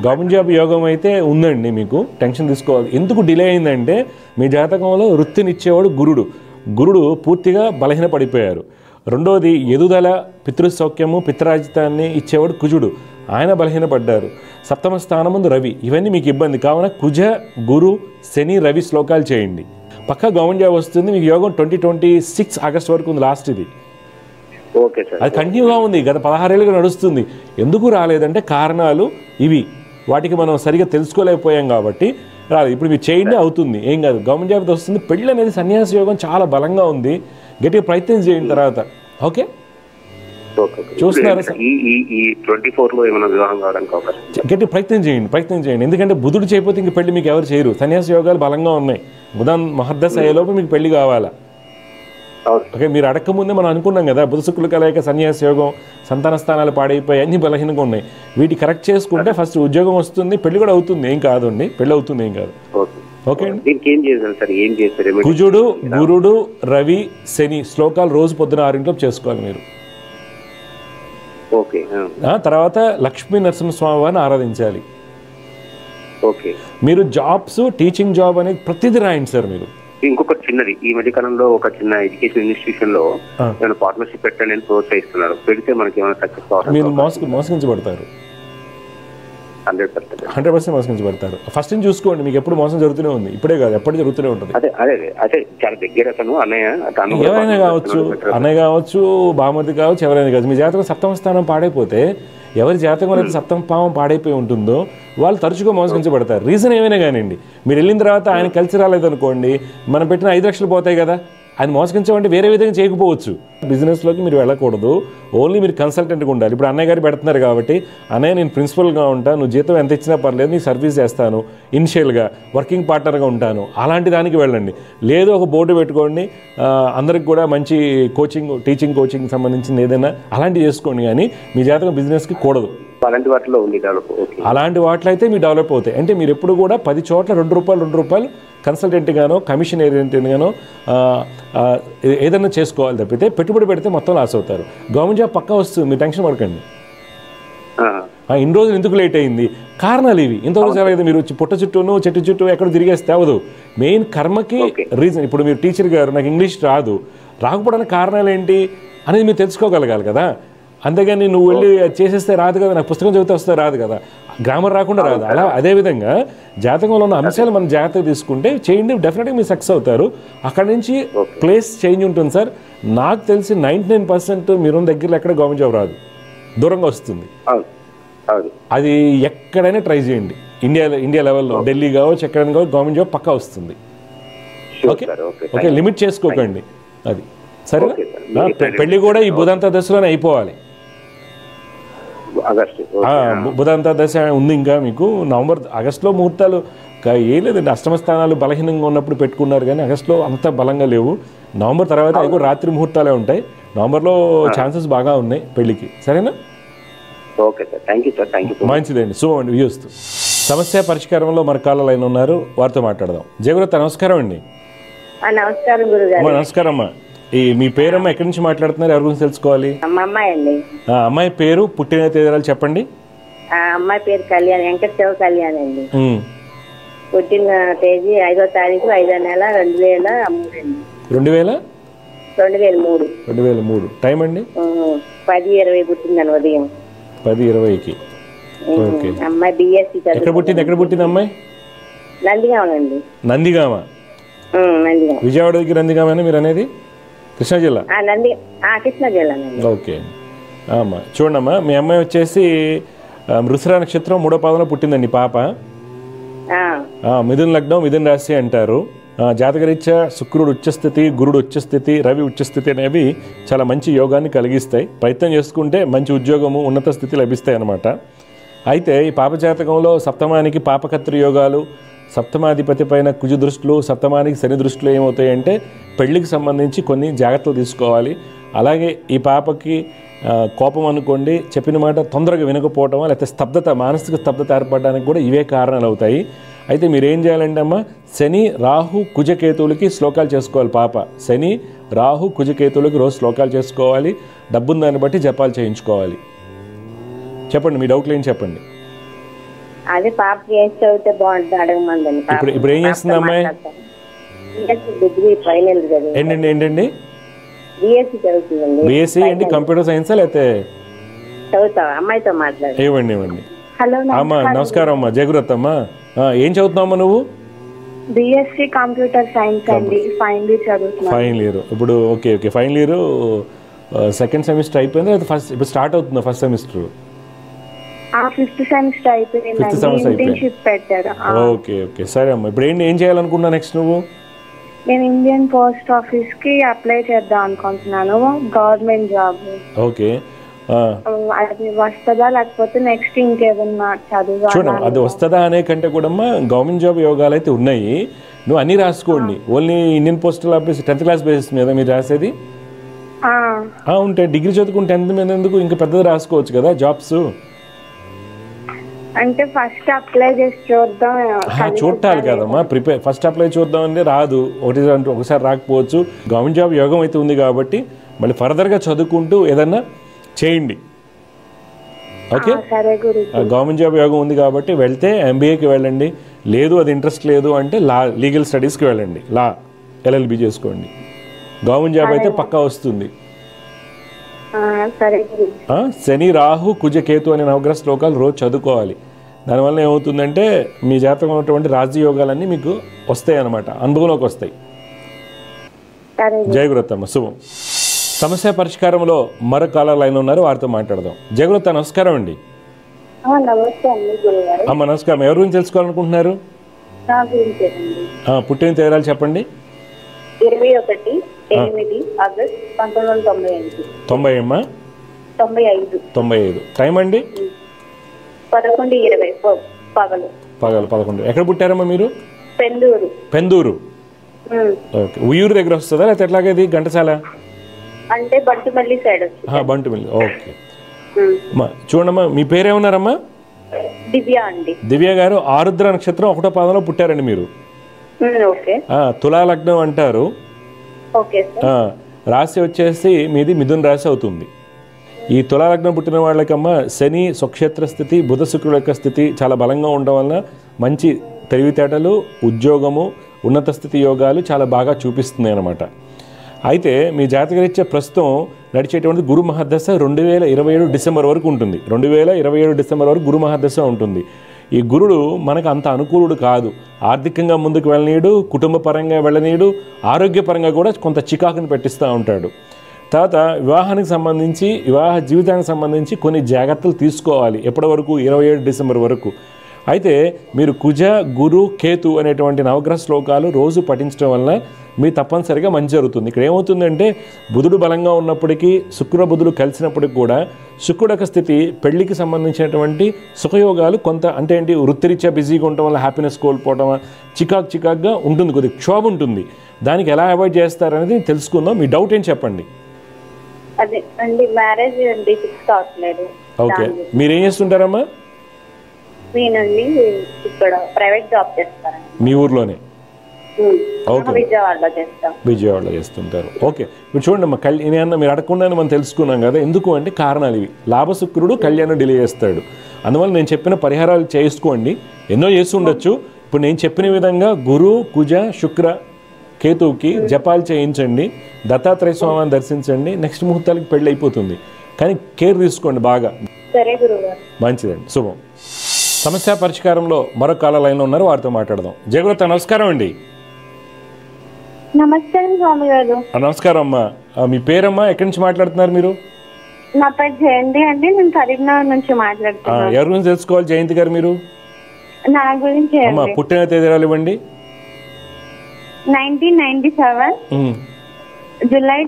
గవర్నమెంట్ జాబ్ యోగం అయితే ఉందండి, మీకు టెన్షన్ తీసుకోవాలి. ఎందుకు డిలే అయిందంటే మీ జాతకంలో వృత్తినిచ్చేవాడు గురుడు పూర్తిగా బలహీన పడిపోయారు. రెండోది ఎదుదల, పితృసౌఖ్యము, పితృరాజితాన్ని ఇచ్చేవాడు కుజుడు, ఆయన బలహీనపడ్డారు. సప్తమ స్థానం ముందు రవి. ఇవన్నీ మీకు ఇబ్బంది. కావున కుజ, గురు, శని, రవి శ్లోకాలు చేయండి. పక్కా గవర్నమెంట్ జాబ్ వస్తుంది మీకు. యోగం 2026 ఆగస్టు వరకు ఉంది లాస్ట్. ఇది ఓకే సార్. అది కంటిన్యూగా ఉంది, గత 16 ఏళ్ళుగా నడుస్తుంది. ఎందుకు రాలేదంటే కారణాలు ఇవి. వాటికి మనం సరిగా తెలుసుకోలేకపోయాం కాబట్టి రాదు. ఇప్పుడు మీరు చేయండి, అవుతుంది, ఏం కాదు, గవర్నమెంట్ జాబ్ వస్తుంది. పెళ్ళి అనేది సన్యాస యోగం చాలా బలంగా ఉంది, గట్టిగా ప్రయత్నం చేయండి తర్వాత. ఓకే, చూస్తున్నారా సార్? ఈ 24 లో ఏమైనా వివాహం కావడానికి అవకాశం? గట్టి ప్రయత్నం చేయండి. ఎందుకంటే బుధుడు చేయకపోతే ఇంక పెళ్లి మీకు ఎవరు చేయరు. సన్యాస యోగాలు బలంగా ఉన్నాయి. బుధన్ మహర్దశ అయ్యేలోపు మీకు పెళ్లి కావాలా. ఓకే, మీరు అడక్క ముందే మనం అనుకున్నాం కదా, బుధ శుక్రుల కలయిక సన్యాస యోగం, సంతాన స్థానాలు పాడైపోయి అన్ని బలహీనంగా ఉన్నాయి. వీటి కరెక్ట్ చేసుకుంటే ఫస్ట్ ఉద్యోగం వస్తుంది, పెళ్లి కూడా అవుతుంది, ఏం కాదండి, పెళ్లి అవుతుంది, ఏం కాదు. ఓకే అండి. కుజుడు, గురుడు, రవి, శని శ్లోకాలు రోజు పొద్దున 6 చేసుకోవాలి మీరు. తర్వాత లక్ష్మీ నరసింహస్వామి వారిని ఆరాధించాలి. మీరు జాబ్స్, టీచింగ్ జాబ్ అనేది ప్రతిదీ రాయండి సార్. మీరు ఇంకొకటి చిన్నది, ఈ మధ్య కాలంలో ఒక చిన్న ఎడ్యుకేషన్ ఇన్స్టిట్యూషన్ లో ఏమైనా పార్ట్నర్షిప్ పెట్టండి అని ప్రోత్సహిస్తున్నారు. పెడితే మనకి ఏమైనా సక్సెస్ కావాలి? మీరు మోసగించబడతారు, 100% మోసగించబడతారు. ఫస్ట్ నుంచి చూసుకోండి, మీకు ఎప్పుడు మోసం జరుగుతూనే ఉంది, ఇప్పుడే కాదు ఎప్పటి జరుగుతూనే ఉంటుంది. అదే చాలా దగ్గర అతను ఎవరైనా కావచ్చు, అన్నయ్య కావచ్చు, బామర్ది కావచ్చు, ఎవరైనా కావచ్చు. మీ జాతకం సప్తమ స్థానం పాడైపోతే, ఎవరి జాతకం అయితే సప్తమ పావం పాడైపోయి ఉంటుందో వాళ్ళు తరచుగా మోసగించబడతారు. రీజన్ ఏమైనా కానివ్వండి. మీరు వెళ్ళిన తర్వాత ఆయన కలిసి రాలేదనుకోండి, మనం పెట్టిన 5 లక్షలు పోతాయి కదా. ఆయన మోసగించమంటే వేరే విధంగా చేయకపోవచ్చు. బిజినెస్లోకి మీరు వెళ్ళకూడదు, ఓన్లీ మీరు కన్సల్టెంట్గా ఉండాలి. ఇప్పుడు అన్నయ్య గారు పెడుతున్నారు కాబట్టి, అన్నయ్య నేను ప్రిన్సిపల్గా ఉంటాను, నువ్వు జీతం ఎంత ఇచ్చినా పర్లేదు, నీ సర్వీస్ చేస్తాను, ఇనిషియల్గా వర్కింగ్ పార్ట్నర్గా ఉంటాను, అలాంటి దానికి వెళ్ళండి. లేదు ఒక బోర్డు పెట్టుకోండి, అందరికి కూడా మంచి కోచింగ్, టీచింగ్ కోచింగ్ సంబంధించింది ఏదైనా అలాంటివి చేసుకోండి. కానీ మీ జాతకం బిజినెస్కి కూడదు. అలాంటి వాటిలో అయితే మీరు డెవలప్ అవుతాయి. అంటే మీరు ఎప్పుడు కూడా 10 చోట్ల ₹2 కన్సల్టెంట్ గానో, కమిషన్ ఏజెంట్ గానో ఏదైనా చేసుకోవాలి తప్పితే పెట్టుబడి పెడితే మొత్తం లాస్ అవుతారు. గవర్నమెంట్ జాబ్ పక్కా వస్తుంది, మీరు టెన్షన్ పడకండి. ఇన్ని రోజులు ఎందుకు లేట్ అయింది, కారణాలు ఇవి. ఇంతవరకు జరగదు. మీరు పుట్ట చుట్టూను చెట్టు చుట్టూ ఎక్కడ తిరిగేస్తే అవ్వదు. మెయిన్ కర్మకి రీజన్. ఇప్పుడు మీరు టీచర్ గారు, నాకు ఇంగ్లీష్ రాదు, రాకపోవడానికి కారణాలు ఏంటి అనేది మీరు తెలుసుకోగలగాలి కదా. అంతేగాని నువ్వు వెళ్ళి చేసేస్తే రాదు కదా, నాకు పుస్తకం చదివితే వస్తే రాదు కదా, గ్రామర్ రాకుండా రాదు. అలా అదేవిధంగా జాతకంలో ఉన్న అంశాలు మనం జాగ్రత్తగా తీసుకుంటే చేయండి, డెఫినెట్గా మీరు సక్సెస్ అవుతారు. అక్కడ నుంచి ప్లేస్ చేంజ్ ఉంటుంది సార్. నాకు తెలిసి 99% మీరున్న దగ్గరలో ఎక్కడ గవర్నమెంట్ జాబ్ రాదు, దూరంగా వస్తుంది. అది ఎక్కడైనా ట్రై చేయండి. ఇండియా లెవెల్లో ఢిల్లీ కావచ్చు, ఎక్కడైనా కావచ్చు, గవర్నమెంట్ జాబ్ పక్కా వస్తుంది. ఓకే ఓకే, లిమిట్ చేసుకోకండి. అది సరేనా. పెళ్లి కూడా ఈ బుధంత దశలోనే అయిపోవాలి. బుధంత దశ ఉంది ఇంకా మీకు. ఆగస్టులో ముహూర్తాలు ఏం లేదండి. అష్టమ స్థానాలు బలహీనంగా ఉన్నప్పుడు పెట్టుకున్నారు, కానీ ఆగస్టులో అంత బలంగా లేవు. నవంబర్ తర్వాత అవి కూడా రాత్రి ముహూర్తాలే ఉంటాయి. నవంబర్లో ఛాన్సెస్ బాగా ఉన్నాయి పెళ్లికి. సరేనా? మంచిదండి. శుభమండి. వ్యూస్తూ సమస్య పరిష్కారంలో మన కాళ్ళ లైన్ ఉన్నారు, వారితో మాట్లాడదాం. జయగురత నమస్కారం అండి. నమస్కారం అమ్మా. మీ పేరమ్మా, ఎక్కడి నుంచి మాట్లాడుతున్నారు, ఎవరి గురించి తెలుసుకోవాలి? అమ్మాయి పేరు, పుట్టిన తేదీలు చెప్పండి. అమ్మాయి పేరు కళ్యాణ్, వెంకటేశ్వర కళ్యాణ్ అండి. పుట్టిన తేదీ 5వ తారీఖు 5వ నెల 2003. 2003. టైం అండి 10:20 పుట్టిందండి, ఉదయం 10:20కి. ఓకే. అమ్మాయి బిఎస్సి. ఎక్కడ పుట్టింది అమ్మాయి? నందిగామ. నందిగామ, విజయవాడ దగ్గర నందిగామేనా మీరు అనేది? కృష్ణా జిల్లా. కృష్ణా జిల్లా. ఓకే అమ్మా. చూడమ్మా, మీ అమ్మాయి వచ్చేసి మృగశిర నక్షత్రం 3వ పాదంలో పుట్టిందండి పాప. మిథున లగ్నం, మిథున రాశి అంటారు. జాతకరీత్యా శుక్రుడు ఉచ్చస్థితి, గురుడు ఉచ్చస్థితి, రవి ఉచ్చస్థితి అనేవి చాలా మంచి యోగాన్ని కలిగిస్తాయి. ప్రయత్నం చేసుకుంటే మంచి ఉద్యోగము, ఉన్నత స్థితి లభిస్తాయి అన్నమాట. అయితే ఈ పాప జాతకంలో సప్తమానికి పాపకత్రి యోగాలు, సప్తమాధిపతి పైన కుజ దృష్టిలు, సప్తమానికి శని దృష్టిలు ఏమవుతాయంటే పెళ్లికి సంబంధించి కొన్ని జాగ్రత్తలు తీసుకోవాలి. అలాగే ఈ పాపకి కోపం అనుకోండి, చెప్పిన మాట తొందరగా వినకపోవటం, లేకపోతే స్తబ్దత, మానసిక స్తబ్దత ఏర్పడడానికి కూడా ఇవే కారణాలు అవుతాయి. అయితే మీరు ఏం చేయాలంటే అమ్మ, శని, రాహు, కుజకేతువులకి శ్లోకాలు చేసుకోవాలి పాప. శని, రాహు, కుజకేతువులకి రోజు శ్లోకాలు చేసుకోవాలి. డబ్బున్న దాన్ని బట్టి జపాలు చేయించుకోవాలి. చెప్పండి, మీ డౌట్లు ఏం చెప్పండి. అదే పాపకి ఏం చదివితే బాగుంటుంది అడగమందండి. ఇప్పుడు ఏం చేస్తుంది అమ్మాయి? Degree final. ఏంటండి? బిఎస్సి చదువుతుందండి. బిఎస్సి ఏంటి, కంప్యూటర్ సైన్సా లేకపోతే? చదువుతా. అమ్మాయితో మాట్లాడు. ఇవ్వండి. హలో అమ్మా, నమస్కారం అమ్మా. జయగురత్ అమ్మా, ఏం చదువుతున్నావమ్మా నువ్వు? బిఎస్సి కంప్యూటర్ సైన్స్ అండి, ఫైనల్ ఇయర్ చదువుతున్నా. Final year. ఇప్పుడు okay, final year second semester అయిపోయింది, ఫస్ట్ ఇప్పుడు స్టార్ట్ అవుతుందా ఫస్ట్ సెమిస్టర్? ఫిఫ్త్ సెమిస్టర్ అయిపోయింది. ఫిఫ్త్ సెమిస్టర్ ఇంటర్న్షిప్ పెట్టారు. ఓకే ఓకే సరే అమ్మా. ఇప్పుడు ఏం చేయాలనుకున్నా నెక్స్ట్ నువ్వు? నేను ఇండియన్ పోస్ట్ ఆఫీస్ కి అప్లై చేద్దాం అనుకుంటున్నాను, గవర్నమెంట్ జాబ్. ఓకే అది వస్తుందా లేకపోతే నెక్స్ట్ ఇంకేదన్నా చదువు? చూడండి, అది వస్తుందా అనే కంటే కూడా గవర్నమెంట్ జాబ్ యోగాలు అయితే ఉన్నాయి. నువ్వు అన్నీ రాసుకోండి. Only Indian postal office 10th class basis మీద మీరు రాసేది ఉంటే డిగ్రీ చదువుకుని 10th మీద ఎందుకు, ఇంకా పెద్దది రాసుకోవచ్చు కదా జాబ్స్. అంటే ఫస్ట్ అప్లై చేసి చూద్దాం. చూడాలి కదమ్మా, ఫస్ట్ అప్లై చూద్దాం అంటే రాదు, ఒకసారి రాకపోవచ్చు. గవర్నమెంట్ జాబ్ యోగం అయితే ఉంది కాబట్టి మళ్ళీ ఫర్దర్గా చదువుకుంటూ ఏదన్నా చేయండి. ఓకే, గవర్నమెంట్ జాబ్ యోగం ఉంది కాబట్టి వెళ్తే ఎంబీఏకి వెళ్ళండి. లేదు అది ఇంట్రెస్ట్ లేదు అంటే లీగల్ స్టడీస్కి వెళ్ళండి, LLB చేసుకోండి. గవర్నమెంట్ జాబ్ అయితే పక్కా వస్తుంది. శని రాహు కుజ కేతు అనే నవగ్రహ శ్లోకాలు రోజు చదువుకోవాలి. దానివల్ల ఏమవుతుందంటే మీ జాతకంలో ఉన్నటువంటి రాజయోగాలన్నీ మీకు వస్తాయి అన్నమాట, అనుభవంలోకి వస్తాయి. జయగురత్తమ్మ, శుభం. సమస్య పరిష్కారంలో మరో కాలర్ లైన్ ఉన్నారు, వారితో మాట్లాడదాం. జయగురత్త, నమస్కారం అండి. అమ్మ నమస్కారం. ఎవరి గురించి తెలుసుకోవాలనుకుంటున్నారు? పుట్టిన తేదీలు చెప్పండి. 21 ఆగస్ట్ 1995. 90 అమ్మా? 95. టైం అండి? 11:20 పగలు. 11. ఎక్కడ పుట్టారమ్మా మీరు? పెందూరు. ఓకే, ఉయ్యూరు దగ్గర వస్తుందా లేకపోతే ఎట్లాగే ఇది ఘంటసాల? అంటే బంటుమల్లి సైడ్. బంటుమల్లి. ఓకే చూడమ్మా, మీ పేరేమన్నారమ్మా? దివ్య అండి. దివ్య గారు ఆరుద్ర నక్షత్రం 1వ పాదంలో పుట్టారండి మీరు. తులా లగ్నం అంటారు. రాశి వచ్చేసి మీది మిథున రాశి అవుతుంది. ఈ తులా లగ్నం పుట్టిన వాళ్ళకమ్మా శని స్వక్షేత్ర స్థితి, బుధ శుక్రుల యొక్క స్థితి చాలా బలంగా ఉండడం వలన మంచి తెలివితేటలు, ఉద్యోగము, ఉన్నత స్థితి యోగాలు చాలా బాగా చూపిస్తుంది అన్నమాట. అయితే మీ జాతకరీత్యా ప్రస్తుతం నడిచేటువంటి గురు మహాదశ 2027 డిసెంబర్ వరకు ఉంటుంది. 2027 డిసెంబర్ వరకు గురు మహాదశ ఉంటుంది. ఈ గురుడు మనకు అంత అనుకూలుడు కాదు. ఆర్థికంగా ముందుకు వెళ్ళనీయుడు, కుటుంబ పరంగా వెళ్ళనీయుడు, ఆరోగ్యపరంగా కూడా కొంత చికాకుని పెట్టిస్తూ ఉంటాడు. తర్వాత వివాహానికి సంబంధించి, వివాహ జీవితానికి సంబంధించి కొన్ని జాగ్రత్తలు తీసుకోవాలి ఎప్పటి వరకు, 27 డిసెంబర్ వరకు. అయితే మీరు కుజ, గురు, కేతు అనేటువంటి నవగ్రహ శ్లోకాలు రోజు పఠించడం వలన మీ తప్పనిసరిగా మంచి జరుగుతుంది. ఇక్కడ ఏమవుతుందంటే బుధుడు బలంగా ఉన్నప్పటికీ, శుక్ర బుధుడు కలిసినప్పటికీ కూడా శుక్రుడు యొక్క స్థితి పెళ్లికి సంబంధించినటువంటి సుఖయోగాలు కొంత, అంటే ఏంటి, వృత్తిరీత్యా బిజీగా ఉండటం వల్ల హ్యాపీనెస్ కోల్పోవడం, చికాకుగా ఉంటుంది, కొద్దిగా క్షోభ ఉంటుంది. దానికి ఎలా అవాయిడ్ చేస్తారనేది తెలుసుకుందాం. మీ డౌట్ ఏం చెప్పండి. ఓకే, మీరేం చేస్తుంటారమ్మా? ప్రైవేట్ జాబ్ చేస్తాను మీ ఊర్లోనే. ఓకే, విజయవాడలో చేస్తుంటారు. ఓకే, ఇప్పుడు చూడండి అమ్మా, కళ్యాణం మీరు అడగకుండానే మనం తెలుసుకున్నాం కదా. ఎందుకు అంటే కారణాలు ఇవి. లాభశుక్రుడు కళ్యాణం డిలే చేస్తాడు. అందువల్ల నేను చెప్పిన పరిహారాలు చేసుకోండి. ఎన్నో చేసి ఉండొచ్చు. ఇప్పుడు నేను చెప్పిన విధంగా గురు, కుజ, శుక్ర, కేతువుకి జపాలు చేయించండి. దత్తాత్రేయ స్వామిని దర్శించండి. నెక్స్ట్ ముహూర్తాలకి పెళ్ళి అయిపోతుంది. కానీ కేర్ తీసుకోండి బాగా. మంచిదండి, శుభం. సమస్య పరిష్కారంలో మరో కాల లైన్లో ఉన్నారు, వారితో మాట్లాడదాం. జయగురత, నమస్కారం అండి. నమస్కారం స్వామి గారు. నమస్కారం అమ్మా. మీ పేరమ్మా, ఎక్కడి నుంచి మాట్లాడుతున్నారు మీరు? నా పేరు జయంతి అండి, నేను కరీంనగర్ నుంచి మాట్లాడుతున్నాను. ఎవరి గురించి తెలుసుకోవాలి జయంతి గారు మీరు? నా గురించి అమ్మా, పుట్టిన తేదీలు ఇవ్వండి. 1997 జూలై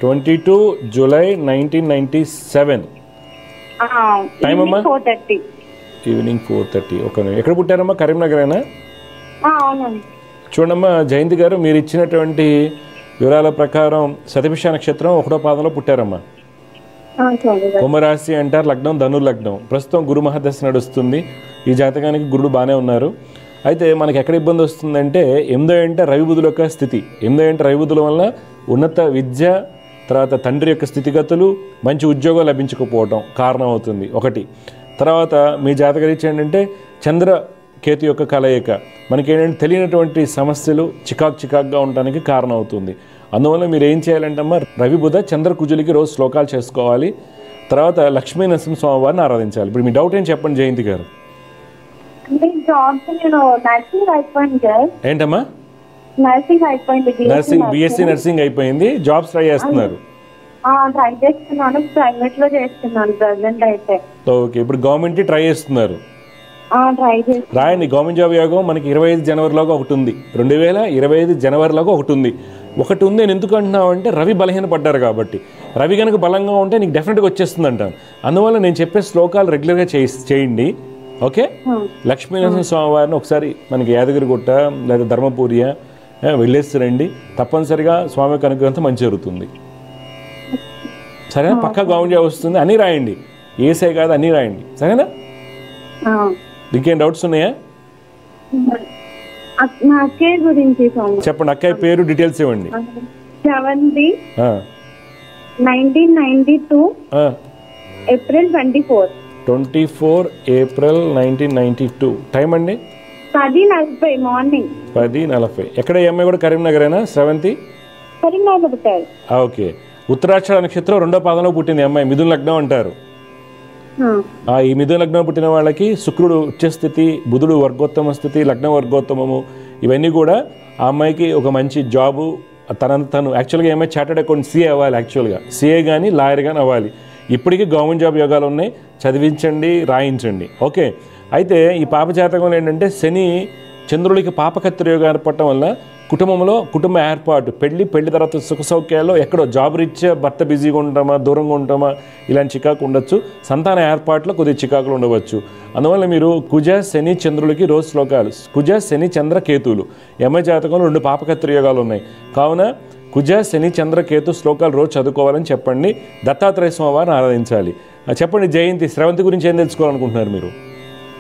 22 జూలై 1997. టైం అమ్మా? 4:30 ఈవినింగ్ 4:30. ఓకే, ఎక్కడ పుట్టారమ్మా? కరీంనగరేనా? అవునండి. చూడమ్మా జయంతి గారు, మీరు ఇచ్చినటువంటి వివరాల ప్రకారం శతభిష నక్షత్రం 1వ పాదంలో పుట్టారమ్మా. కుంభరాశి అంటారు, లగ్నం ధనుర్లగ్నం. ప్రస్తుతం గురు మహాదశ నడుస్తుంది. ఈ జాతకానికి గురుడు బాగానే ఉన్నారు. అయితే మనకి ఎక్కడ ఇబ్బంది వస్తుందంటే 8వ ఇంట రవి బుధుల యొక్క స్థితి. 8వ ఇంట రవి బుధుల వల్ల ఉన్నత విద్య, తర్వాత తండ్రి యొక్క స్థితిగతులు, మంచి ఉద్యోగం లభించకపోవడం కారణం అవుతుంది ఒకటి. తర్వాత మీ జాతకరీత్యా ఏంటంటే చంద్ర కేతు యొక్క కలయిక మనకేంటంటే తెలియనటువంటి సమస్యలు చికాకుగా ఉండడానికి కారణం అవుతుంది. అందువల్ల మీరు ఏం చేయాలంటమ్మా, రవి బుధ చంద్ర కుజులకి రోజు శ్లోకాలు చేసుకోవాలి. తర్వాత లక్ష్మీ నరసింహస్వామి వారిని ఆరాధించాలి. ఇప్పుడు మీ డౌట్ ఏం చెప్పండి జయంతి గారు. ఏంటమ్మా? నర్సింగ్ అయిపోయింది, బీఎస్సీ నర్సింగ్ అయిపోయింది, జాబ్స్ ట్రై చేస్తున్నారు. ట్రై చేస్తున్నాను, ప్రైవేట్ లో చేస్తున్నాను ప్రజెంట్ అయితే. ఓకే, ఇప్పుడు గవర్నమెంట్ ట్రై చేస్తున్నారు. ట్రై చేస్తున్నాను. రాయండి, గవర్నమెంట్ జాబ్ యోగం మనకి 25 జనవరిలోగా ఒకటి ఉంది, 2025 జనవరిలోగా ఒకటి ఉంది. ఒకటి ఉంది నేను ఎందుకు అంటున్నావు అంటే రవి బలహీనపడ్డారు కాబట్టి. రవి కనుక బలంగా ఉంటే నీకు డెఫినెట్గా వచ్చేస్తుంది అంటాను. అందువల్ల నేను చెప్పే శ్లోకాలు రెగ్యులర్గా చేయండి. ఓకే, లక్ష్మీనరసింహ స్వామి వారిని ఒకసారి మనకి యాదగిరిగుట్ట లేదా ధర్మపురియా వెళ్ళేసి రండి, తప్పనిసరిగా స్వామి అనుగ్రహంతో మంచి జరుగుతుంది. సరేనా? పక్కా గవర్నమెంట్ జాబ్ వస్తుంది. అన్నీ రాయండి, ఏసే కాదు అన్నీ రాయండి. సరేనా? ఇంకేం డౌట్స్ ఉన్నాయా? అక్కయ్య గురించి చెప్పండి. అక్కయ్య పేరు డీటెయిల్స్ ఇవ్వండి. 1992 ఏప్రిల్ 24 ఏప్రిల్ 1992. టైం అండి 10:40 మార్నింగ్. 10:40. ఎక్కడ ఈ అమ్మాయి కూడా కరీంనగరేనా? శ్రవంతి కరీంనగర్ పుట్టారు. ఓకే, ఉత్తరాక్షర నక్షత్రం 2వ పాదంలో పుట్టింది అమ్మాయి. మిథున లగ్నం అంటారు. ఈ మిథున లగ్నం పుట్టిన వాళ్ళకి శుక్రుడు ఉచ్చస్థితి, బుధుడు వర్గోత్తమ స్థితి, లగ్నం వర్గోత్తమము, ఇవన్నీ కూడా ఆ అమ్మాయికి ఒక మంచి జాబు. తను యాక్చువల్గా ఏమైనా చార్టెడ్ అకౌంట్ సిఏ అవ్వాలి, యాక్చువల్గా సిఏ కానీ లాయర్ కానీ అవ్వాలి. ఇప్పటికీ గవర్నమెంట్ జాబ్ యోగాలు ఉన్నాయి, చదివించండి, రాయించండి. ఓకే, అయితే ఈ పాప జాతకంలో ఏంటంటే శని చంద్రుడికి పాపకత్తి యోగం ఏర్పడటం వల్ల కుటుంబంలో కుటుంబ ఏర్పాటు, పెళ్లి తర్వాత సుఖ సౌఖ్యాల్లో ఎక్కడో జాబ్ రీత్యా భర్త బిజీగా ఉంటామా, దూరంగా ఉంటామా, ఇలాంటి చికాకు ఉండొచ్చు. సంతాన ఏర్పాట్లో కొద్దిగా చికాకులు ఉండవచ్చు. అందువల్ల మీరు కుజ శని చంద్రులకి రోజు శ్లోకాలు, కుజ శని చంద్ర కేతువులు, యమ జాతకంలో 2 పాపకత్తి యోగాలు ఉన్నాయి. కావున కుజ శని చంద్ర కేతు శ్లోకాలు రోజు చదువుకోవాలని చెప్పండి. దత్తాత్రేయ స్వామి వారిని ఆరాధించాలి. చెప్పండి జయంతి, శ్రవంతి గురించి ఏం తెలుసుకోవాలనుకుంటున్నారు మీరు?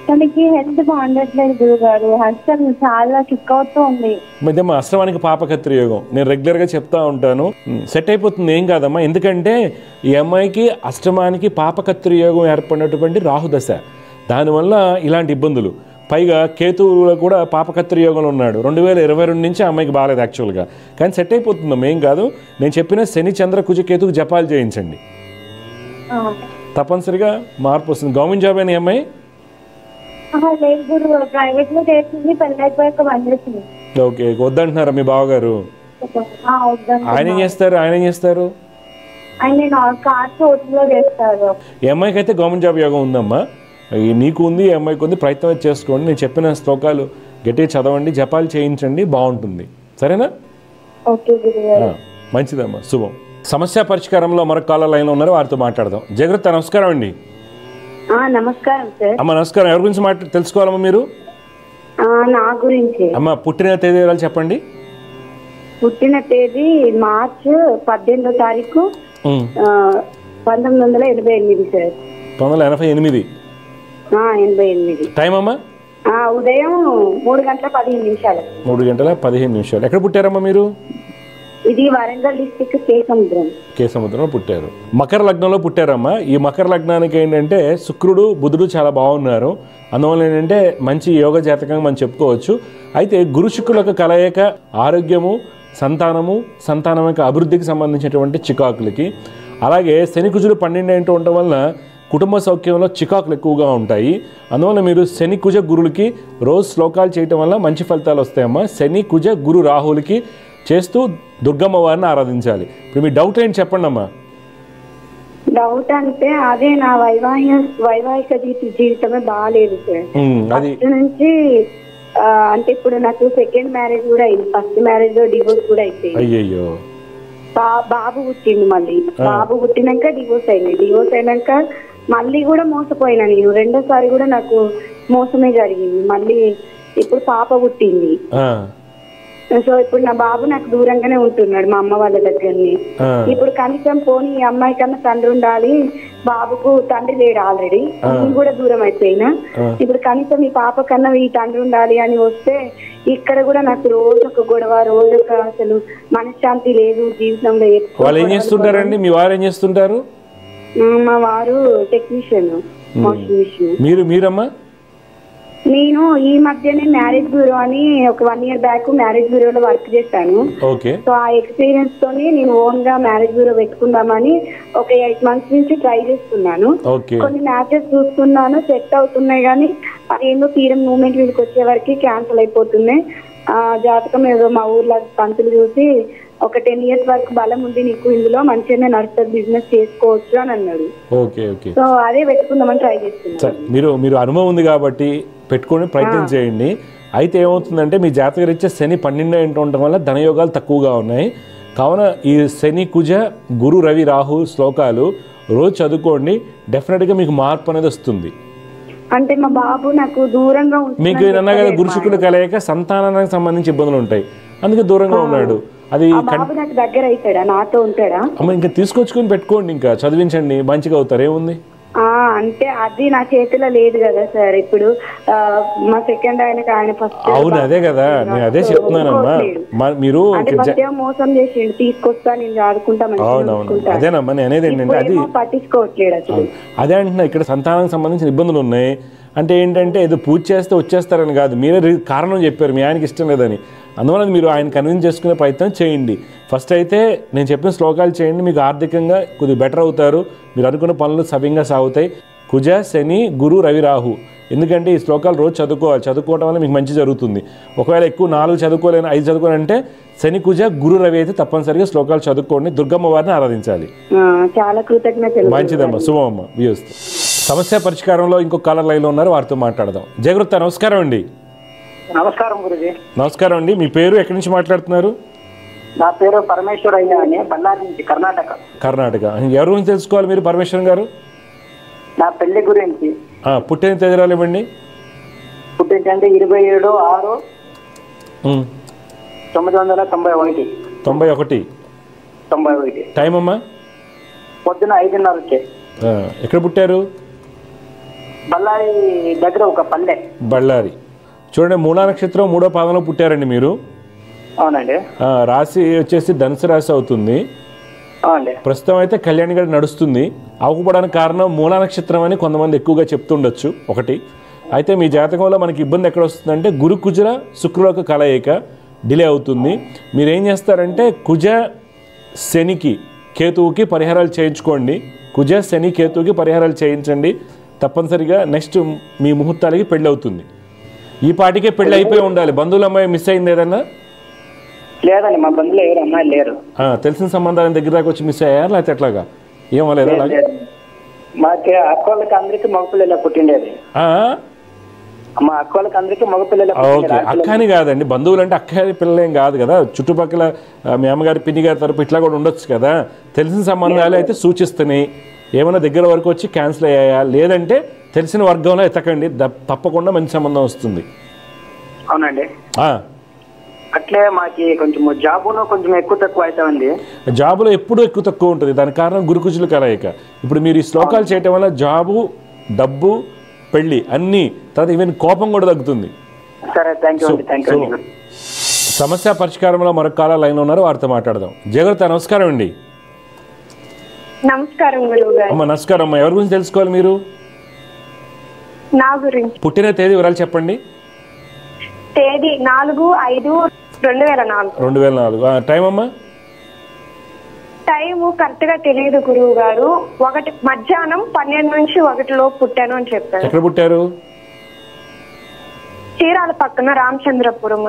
తనకి హెల్త్ బాగుండట్లేదు గురుగారు, అసలు చాలా కిక్ అవుతూ ఉంది. మధ్యమ్మ అశ్రవానికి పాపకత్తి యోగం నేను రెగ్యులర్గా చెప్తా ఉంటాను, సెట్ అయిపోతుంది, ఏం కాదమ్మా. ఎందుకంటే ఈ అమ్మాయికి అష్టమానికి పాపకత్తి యోగం ఏర్పడినటువంటి రాహుదశ, దానివల్ల ఇలాంటి ఇబ్బందులు. పైగా కేతువులో కూడా పాపకత్తి యోగంలో ఉన్నాడు. 2022 నుంచి ఆ అమ్మాయికి బాగాలేదు యాక్చువల్గా, కానీ సెట్ అయిపోతుందమ్మా, ఏం కాదు. నేను చెప్పిన శని చంద్ర కుజ కేతుకు జపాలు చేయించండి, తప్పనిసరిగా మార్పు వస్తుంది. గవర్నమెంట్ జాబ్ అయిన అమ్మాయి లేదు గురు, ప్రైవేట్ లో చేస్తుంది, పెళ్లి అయిపోయాక పనిచేస్తుంది. ఓకే, వద్దంటున్నారా మీ బావగారు? ఆయన ఏం చేస్తారు? ఆయన కార్స్ హోటల్లో చేస్తారు. ఈ అమ్మాయికి అయితే గవర్నమెంట్ జాబ్ యోగం ఉందమ్మా, నీకు ఉంది, ఈ అమ్మాయికి ఉంది. ప్రయత్నం చేసుకోండి. నేను చెప్పిన శ్లోకాలు గట్టిగా చదవండి, జపాలు చేయించండి, బాగుంటుంది. సరేనా? మంచిదమ్మా, శుభం. సమస్య పరిష్కారంలో మరొక కాలర్ లైన్లో ఉన్నారు, వారితో మాట్లాడదాం. జాగ్రత్త. నమస్కారం అండి. నమస్కారం సార్. అమ్మ నమస్కారం. ఎవరి గురించి తెలుసుకోవాలమ్మా మీరు? నా గురించి. అమ్మ పుట్టిన తేదీ చెప్పండి. పుట్టిన తేదీ మార్చి 18వ తారీఖు 1988 సార్. 1988. 88. టైం అమ్మా? ఉదయం 3:15. 3:15. ఎక్కడ పుట్టారమ్మా మీరు? ఇది వరంగల్ డిస్ట్రిక్ట్ కేసముద్రంలో పుట్టారు. మకర లగ్నంలో పుట్టారమ్మా. ఈ మకర లగ్నానికి ఏంటంటే శుక్రుడు బుధుడు చాలా బాగున్నారు. అందువల్ల ఏంటంటే మంచి యోగ జాతకంగా మనం చెప్పుకోవచ్చు. అయితే గురు శుక్రుల కలయిక ఆరోగ్యము, సంతానం యొక్క అభివృద్ధికి సంబంధించినటువంటి చికాకులకి, అలాగే శని కుజుడు 12 ఉండటం వల్ల కుటుంబ సౌఖ్యంలో చికాకులు ఎక్కువగా ఉంటాయి. అందువల్ల మీరు శని కుజ గురులకి రోజు శ్లోకాలు చేయటం వల్ల మంచి ఫలితాలు వస్తాయమ్మా. శని కుజ గురు రాహులకి చేస్తూ దుర్గమ్మ వారిని ఆరాధించాలి. ఇప్పుడు మీ డౌట్ ఏంటి చెప్పండి అమ్మా. డౌట్ అంటే అదే నా వైవాహిక జీవితమే బాగాలేదు సార్. ఫస్ట్ నుంచి అంటే ఇప్పుడు నాకు సెకండ్ మ్యారేజ్ కూడా అయింది, ఫస్ట్ మ్యారేజ్ లో డివోర్స్ కూడా అయిపోయింది. అయ్యయ్యో. బాబు పుట్టింది, మళ్ళీ బాబు పుట్టినాక డివోర్స్ అయింది. డివోర్స్ అయినాక మళ్ళీ కూడా మోసపోయినా నేను. రెండోసారి కూడా నాకు మోసమే జరిగింది. మళ్ళీ ఇప్పుడు పాప పుట్టింది. సో ఇప్పుడు నా బాబు నాకు దూరంగానే ఉంటున్నాడు మా అమ్మ వాళ్ళ దగ్గరని. ఇప్పుడు కనీసం పోనీ ఈ అమ్మాయి కన్నా తండ్రి ఉండాలి, బాబుకు తండ్రి లేడు ఆల్రెడీ, నేను కూడా దూరం అయిపోయినా. ఇప్పుడు కనీసం ఈ పాప కన్నా ఈ తండ్రి ఉండాలి అని వస్తే ఇక్కడ కూడా నాకు రోజు ఒక గొడవ, రోజు ఒక అసలు మనశ్శాంతి లేదు జీవితంలో. వాళ్ళు ఏం చేస్తుంటారండి? మీ వారు ఏం చేస్తుంటారు? మా వారు టెక్నీషియన్. మీరమ్మా? నేను ఈ మధ్యనే మ్యారేజ్ బ్యూరో అని ఒక 1 year బ్యాక్ మ్యారేజ్ బ్యూరోలో వర్క్ చేశాను. సో ఆ ఎక్స్పీరియన్స్ తోని నేను ఓన్ గా మ్యారేజ్ బ్యూరో పెట్టుకుందామని ఒక 8 months నుంచి ట్రై చేస్తున్నాను. కొన్ని మ్యాచెస్ చూస్తున్నాను, సెట్ అవుతున్నాయి, కానీ అదేందో తీరం మూమెంట్ వీళ్ళకి వచ్చే వరకు క్యాన్సిల్ అయిపోతున్నాయి. జాతకం ఏదో మా ఊర్లో పంతులు చూసి ఒక 10 years వరకు బలం ఉంది నీకు, ఇందులో మంచిగానే నడుస్తుంది, బిజినెస్ చేసుకోవచ్చు అని అన్నాడు. Okay okay. సో అదే పెట్టుకుందామని ట్రై చేస్తున్నాను. మీరు అనుభవం ఉంది కాబట్టి పెట్టుకొని ప్రయత్నం చేయండి. అయితే ఏమవుతుందంటే మీ జాతక రీత్యా శని 12 ఇంటూ ఉండటం వల్ల ధనయోగాలు తక్కువగా ఉన్నాయి. కావున ఈ శని కుజ గురు రవి రాహు శ్లోకాలు రోజు చదువుకోండి, డెఫినెట్గా మీకు మార్పు అనేది వస్తుంది. అంటే మా బాబు నాకు దూరంగా మీకు ఏదన్నా కదా గురు శుక్రుడు కలయిక సంతానానికి సంబంధించి ఇబ్బందులు ఉంటాయి, అందుకే దూరంగా ఉన్నాడు. అది బాబు నాకు దగ్గర అవుతాడా, నాతో ఉంటాడా? అమ్మ ఇంకా తీసుకొచ్చుకొని పెట్టుకోండి, ఇంకా చదివించండి, మంచిగా అవుతారు. ఏముంది అంటే అది నా చేతిలో లేదు కదా సార్. ఇప్పుడు మా సెకండ్ ఆయన ఫస్ట్. అవును అదే కదా, నేను అదే చెప్తున్నానమ్మా. మీరు మోసం చేసిండు, తీసుకొస్తా నేను ఆడుకుంటా. అవునవును అదేనమ్మా నేను అనేది ఏంటంటే అది పట్టించుకోవట్లేదు అసలు. అదే అంటున్నా, ఇక్కడ సంతానానికి సంబంధించిన ఇబ్బందులు ఉన్నాయి. అంటే ఏంటంటే ఏదో పూజ చేస్తే వచ్చేస్తారని కాదు, మీరే కారణం చెప్పారు మీ ఆయనకి ఇష్టం లేదని. అందువల్ల మీరు ఆయన కన్విన్స్ చేసుకునే ప్రయత్నం చేయండి. ఫస్ట్ అయితే నేను చెప్పిన శ్లోకాలు చేయండి, మీకు ఆర్థికంగా కొద్దిగా బెటర్ అవుతారు, మీరు అనుకున్న పనులు సవ్యంగా సాగుతాయి. కుజ శని గురు రవి రాహు, ఎందుకంటే ఈ శ్లోకాలు రోజు చదువుకోవాలి, చదువుకోవడం వల్ల మీకు మంచి జరుగుతుంది. ఒకవేళ ఎక్కువ 4 చదువుకోలేని 5 చదువుకోవాలంటే శని కుజ గురు రవి అయితే తప్పనిసరిగా శ్లోకాలు చదువుకోండి, దుర్గమ్మ వారిని ఆరాధించాలి. చాలా కృతజ్ఞతలు. మంచిదమ్మా, శుభమమ్మ. వ్యూస్తూ సమస్య పరిష్కారంలో ఇంకొక కాలర్ లైన్లో ఉన్నారు, వారితో మాట్లాడదాం. జయగుప్త నమస్కారం అండి. నమస్కారం గురుజీ. నమస్కారం అండి, మీ పేరు ఎక్కడి నుంచి మాట్లాడుతున్నారు? నా పేరు పరమేశ్వర్ అయ్యా అని, బళ్ళారి నుంచి, కర్ణాటక. కర్ణాటక. ఎవరి గురించి తెలుసుకోవాలి మీరు పరమేశ్వరం గారు? నా పెళ్లి గురించి. పుట్టిన తేదీరాలు ఇవ్వండి. పుట్టించండి 27/6/1991. 91. టైం అమ్మా? పొద్దున 5:30. ఎక్కడ పుట్టారు? బళ్ళారి దగ్గర ఒక పల్లె. బళ్ళారి. చూడండి, మూలా నక్షత్రం 3వ పాదంలో పుట్టారండి మీరు. అవునండి. రాశి వచ్చేసి ధనుసు రాశి అవుతుంది. అవునండి. ప్రస్తుతం అయితే కళ్యాణి గడి నడుస్తుంది. అవ్వకపోవడానికి కారణం మూలా నక్షత్రం అని కొంతమంది ఎక్కువగా చెప్తుండొచ్చు ఒకటి. అయితే మీ జాతకంలో మనకి ఇబ్బంది ఎక్కడ వస్తుందంటే గురు కుజ శుక్రులకు కలయిక డిలే అవుతుంది. మీరేం చేస్తారంటే కుజ శనికి కేతువుకి పరిహారాలు చేయించుకోండి. కుజ శని కేతువుకి పరిహారాలు చేయించండి, తప్పనిసరిగా నెక్స్ట్ మీ ముహూర్తాలకి పెళ్ళి అవుతుంది. ఈ పాటికే పెళ్ళి అయిపోయి ఉండాలి. బంధువుల అమ్మాయి మిస్ అయింది ఏదన్నా? లేదండి, మా బంధువులు ఎవరు అమ్మాయి లేరు. తెలిసిన సంబంధాలను దగ్గర దాకా వచ్చి మిస్ అయ్యారు లేకపోతే ఎట్లాగా? ఏమలేదా? మాకు అక్కళ్ళకి అందరికి మగపిల్లలు పుట్టిండేది. మా అక్కళ్ళకి అందరికి మగపిల్లలు. ఓకే, అక్క అని కాదండి, బంధువులు అంటే అక్క పిల్లలేం కాదు కదా, చుట్టుపక్కల మీ అమ్మగారి పిన్ని గారి తరపు ఇట్లా కూడా ఉండొచ్చు కదా. తెలిసిన సంబంధాలు అయితే సూచిస్తున్నాయి. ఏమైనా దగ్గర వరకు వచ్చి క్యాన్సిల్ అయ్యాయా? లేదంటే తెలిసిన వర్గంలో ఎతకండి, తప్పకుండా మంచి సంబంధం వస్తుంది. అవునండి. అట్లే మాకి కొంచెం జాబులో కొంచెం ఎక్కువ తక్కువ అయితే ఉంది. జాబులో ఎప్పుడూ ఎక్కువ తక్కువ ఉంటుంది, దానికి కారణం గురుకుజులు కలయిక. ఇప్పుడు మీరు ఈ శ్లోకాలు చేయటం వల్ల జాబు, డబ్బు, పెళ్లి అన్నీ, తర్వాత ఈవెన్ కోపం కూడా తగ్గుతుంది. సరే, థ్యాంక్ యూ. సమస్య పరిష్కారంలో మరొక కాల లైన్ ఉన్నారు, వారితో మాట్లాడదాం. జయగుప్త నమస్కారం అండి. నమస్కారం గురువు గారు. అమ్మ నమస్కారం అమ్మ. ఎవరి గురించి తెలుసుకోవాలి మీరు? నా గురించి. పుట్టిన తేదీ వివరాలు చెప్పండి. తేదీ 4/5/2004. 2004. టైం అమ్మా? టైము కరెక్ట్ గా తెలియదు గురువు గారు. మధ్యాహ్నం 12 నుంచి 1 లోపు పుట్టాను అని చెప్పారు. ఎక్కడ పుట్టారు? చీరాల పక్కన రామచంద్రపురం.